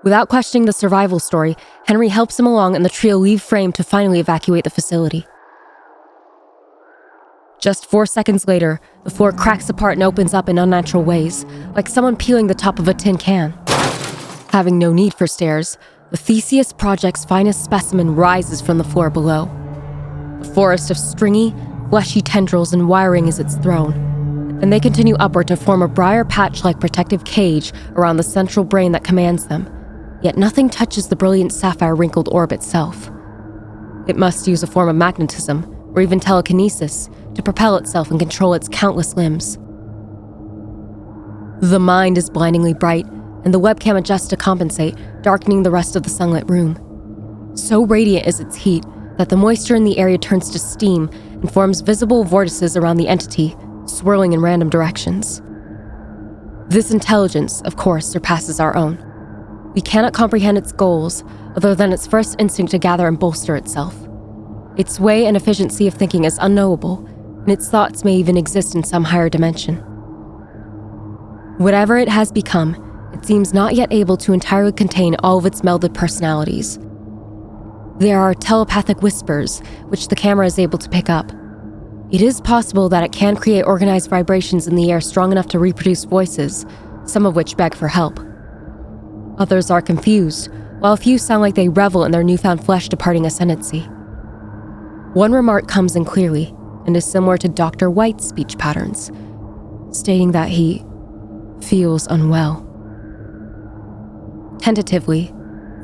S1: Without questioning the survival story, Henry helps him along and the trio leave frame to finally evacuate the facility. Just 4 seconds later, the floor cracks apart and opens up in unnatural ways, like someone peeling the top of a tin can. Having no need for stairs, the Theseus project's finest specimen rises from the floor below. A forest of stringy, fleshy tendrils and wiring is its throne, and they continue upward to form a briar patch-like protective cage around the central brain that commands them, yet nothing touches the brilliant sapphire-wrinkled orb itself. It must use a form of magnetism, or even telekinesis, to propel itself and control its countless limbs. The mind is blindingly bright, and the webcam adjusts to compensate, darkening the rest of the sunlit room. So radiant is its heat that the moisture in the area turns to steam and forms visible vortices around the entity, swirling in random directions. This intelligence, of course, surpasses our own. We cannot comprehend its goals, other than its first instinct to gather and bolster itself. Its way and efficiency of thinking is unknowable, and its thoughts may even exist in some higher dimension. Whatever it has become, it seems not yet able to entirely contain all of its melded personalities. There are telepathic whispers, which the camera is able to pick up. It is possible that it can create organized vibrations in the air strong enough to reproduce voices, some of which beg for help. Others are confused, while a few sound like they revel in their newfound flesh departing ascendancy. One remark comes in clearly, and is similar to Dr. White's speech patterns, stating that he feels unwell. Tentatively,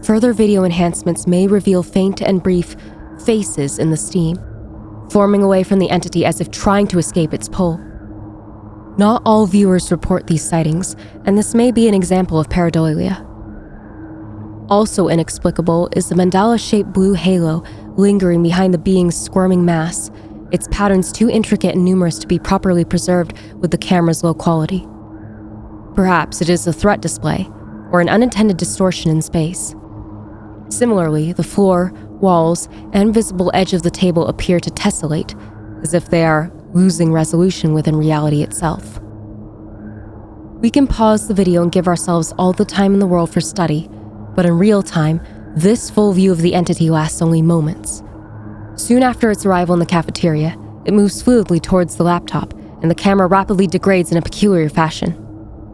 S1: further video enhancements may reveal faint and brief faces in the steam, forming away from the entity as if trying to escape its pull. Not all viewers report these sightings, and this may be an example of pareidolia. Also inexplicable is the mandala-shaped blue halo lingering behind the being's squirming mass, its patterns too intricate and numerous to be properly preserved with the camera's low quality. Perhaps it is a threat display, or an unintended distortion in space. Similarly, the floor, walls, and visible edge of the table appear to tessellate, as if they are losing resolution within reality itself. We can pause the video and give ourselves all the time in the world for study, but in real time, this full view of the entity lasts only moments. Soon after its arrival in the cafeteria, it moves fluidly towards the laptop, and the camera rapidly degrades in a peculiar fashion.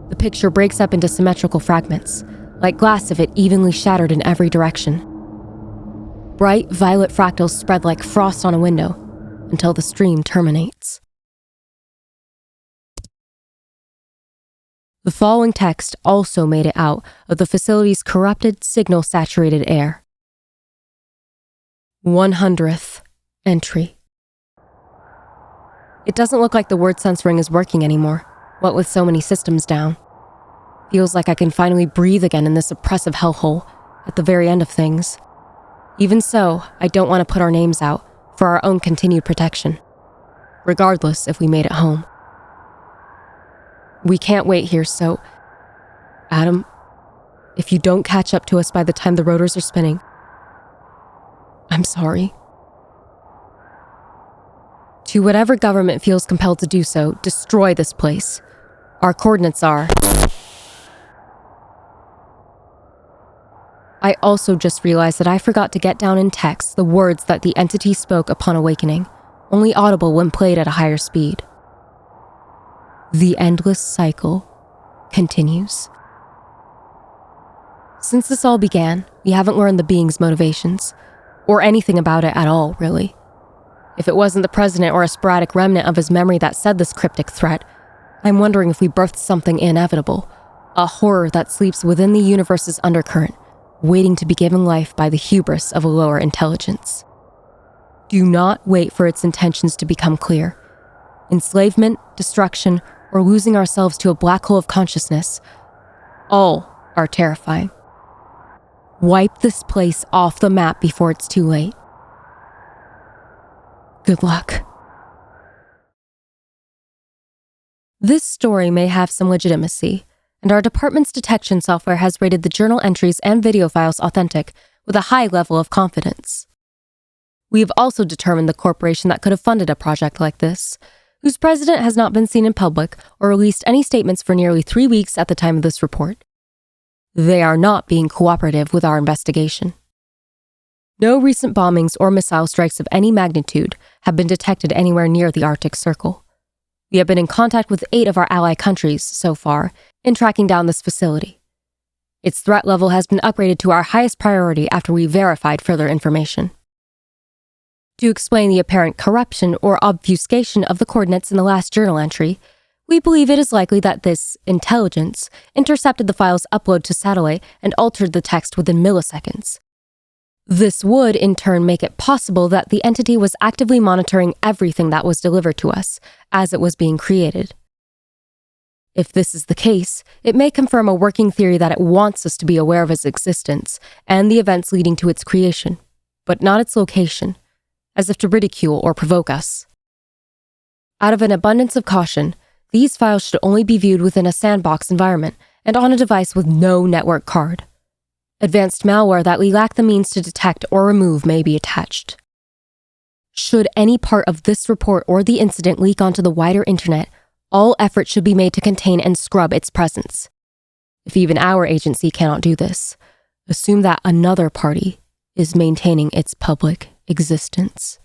S1: The picture breaks up into symmetrical fragments, like glass if it evenly shattered in every direction. Bright violet fractals spread like frost on a window, until the stream terminates. The following text also made it out of the facility's corrupted, signal-saturated air. 100th entry. It doesn't look like the word censoring is working anymore, what with so many systems down. Feels like I can finally breathe again in this oppressive hellhole, at the very end of things. Even so, I don't want to put our names out, for our own continued protection. Regardless if we made it home. We can't wait here, so... Adam, if you don't catch up to us by the time the rotors are spinning, I'm sorry. To whatever government feels compelled to do so, destroy this place. Our coordinates are... I also just realized that I forgot to get down in text the words that the entity spoke upon awakening, only audible when played at a higher speed. The endless cycle continues. Since this all began, we haven't learned the being's motivations, or anything about it at all, really. If it wasn't the president or a sporadic remnant of his memory that said this cryptic threat, I'm wondering if we birthed something inevitable, a horror that sleeps within the universe's undercurrent, waiting to be given life by the hubris of a lower intelligence. Do not wait for its intentions to become clear. Enslavement, destruction, or losing ourselves to a black hole of consciousness, all are terrifying. Wipe this place off the map before it's too late. Good luck. This story may have some legitimacy, and our department's detection software has rated the journal entries and video files authentic with a high level of confidence. We have also determined the corporation that could have funded a project like this, whose president has not been seen in public or released any statements for nearly 3 weeks at the time of this report. They are not being cooperative with our investigation. No recent bombings or missile strikes of any magnitude have been detected anywhere near the Arctic Circle. We have been in contact with 8 of our ally countries so far in tracking down this facility. Its threat level has been upgraded to our highest priority after we verified further information. To explain the apparent corruption or obfuscation of the coordinates in the last journal entry, we believe it is likely that this intelligence intercepted the file's upload to satellite and altered the text within milliseconds. This would, in turn, make it possible that the entity was actively monitoring everything that was delivered to us as it was being created. If this is the case, it may confirm a working theory that it wants us to be aware of its existence and the events leading to its creation, but not its location, as if to ridicule or provoke us. Out of an abundance of caution, these files should only be viewed within a sandbox environment and on a device with no network card. Advanced malware that we lack the means to detect or remove may be attached. Should any part of this report or the incident leak onto the wider internet, all effort should be made to contain and scrub its presence. If even our agency cannot do this, assume that another party is maintaining its public existence.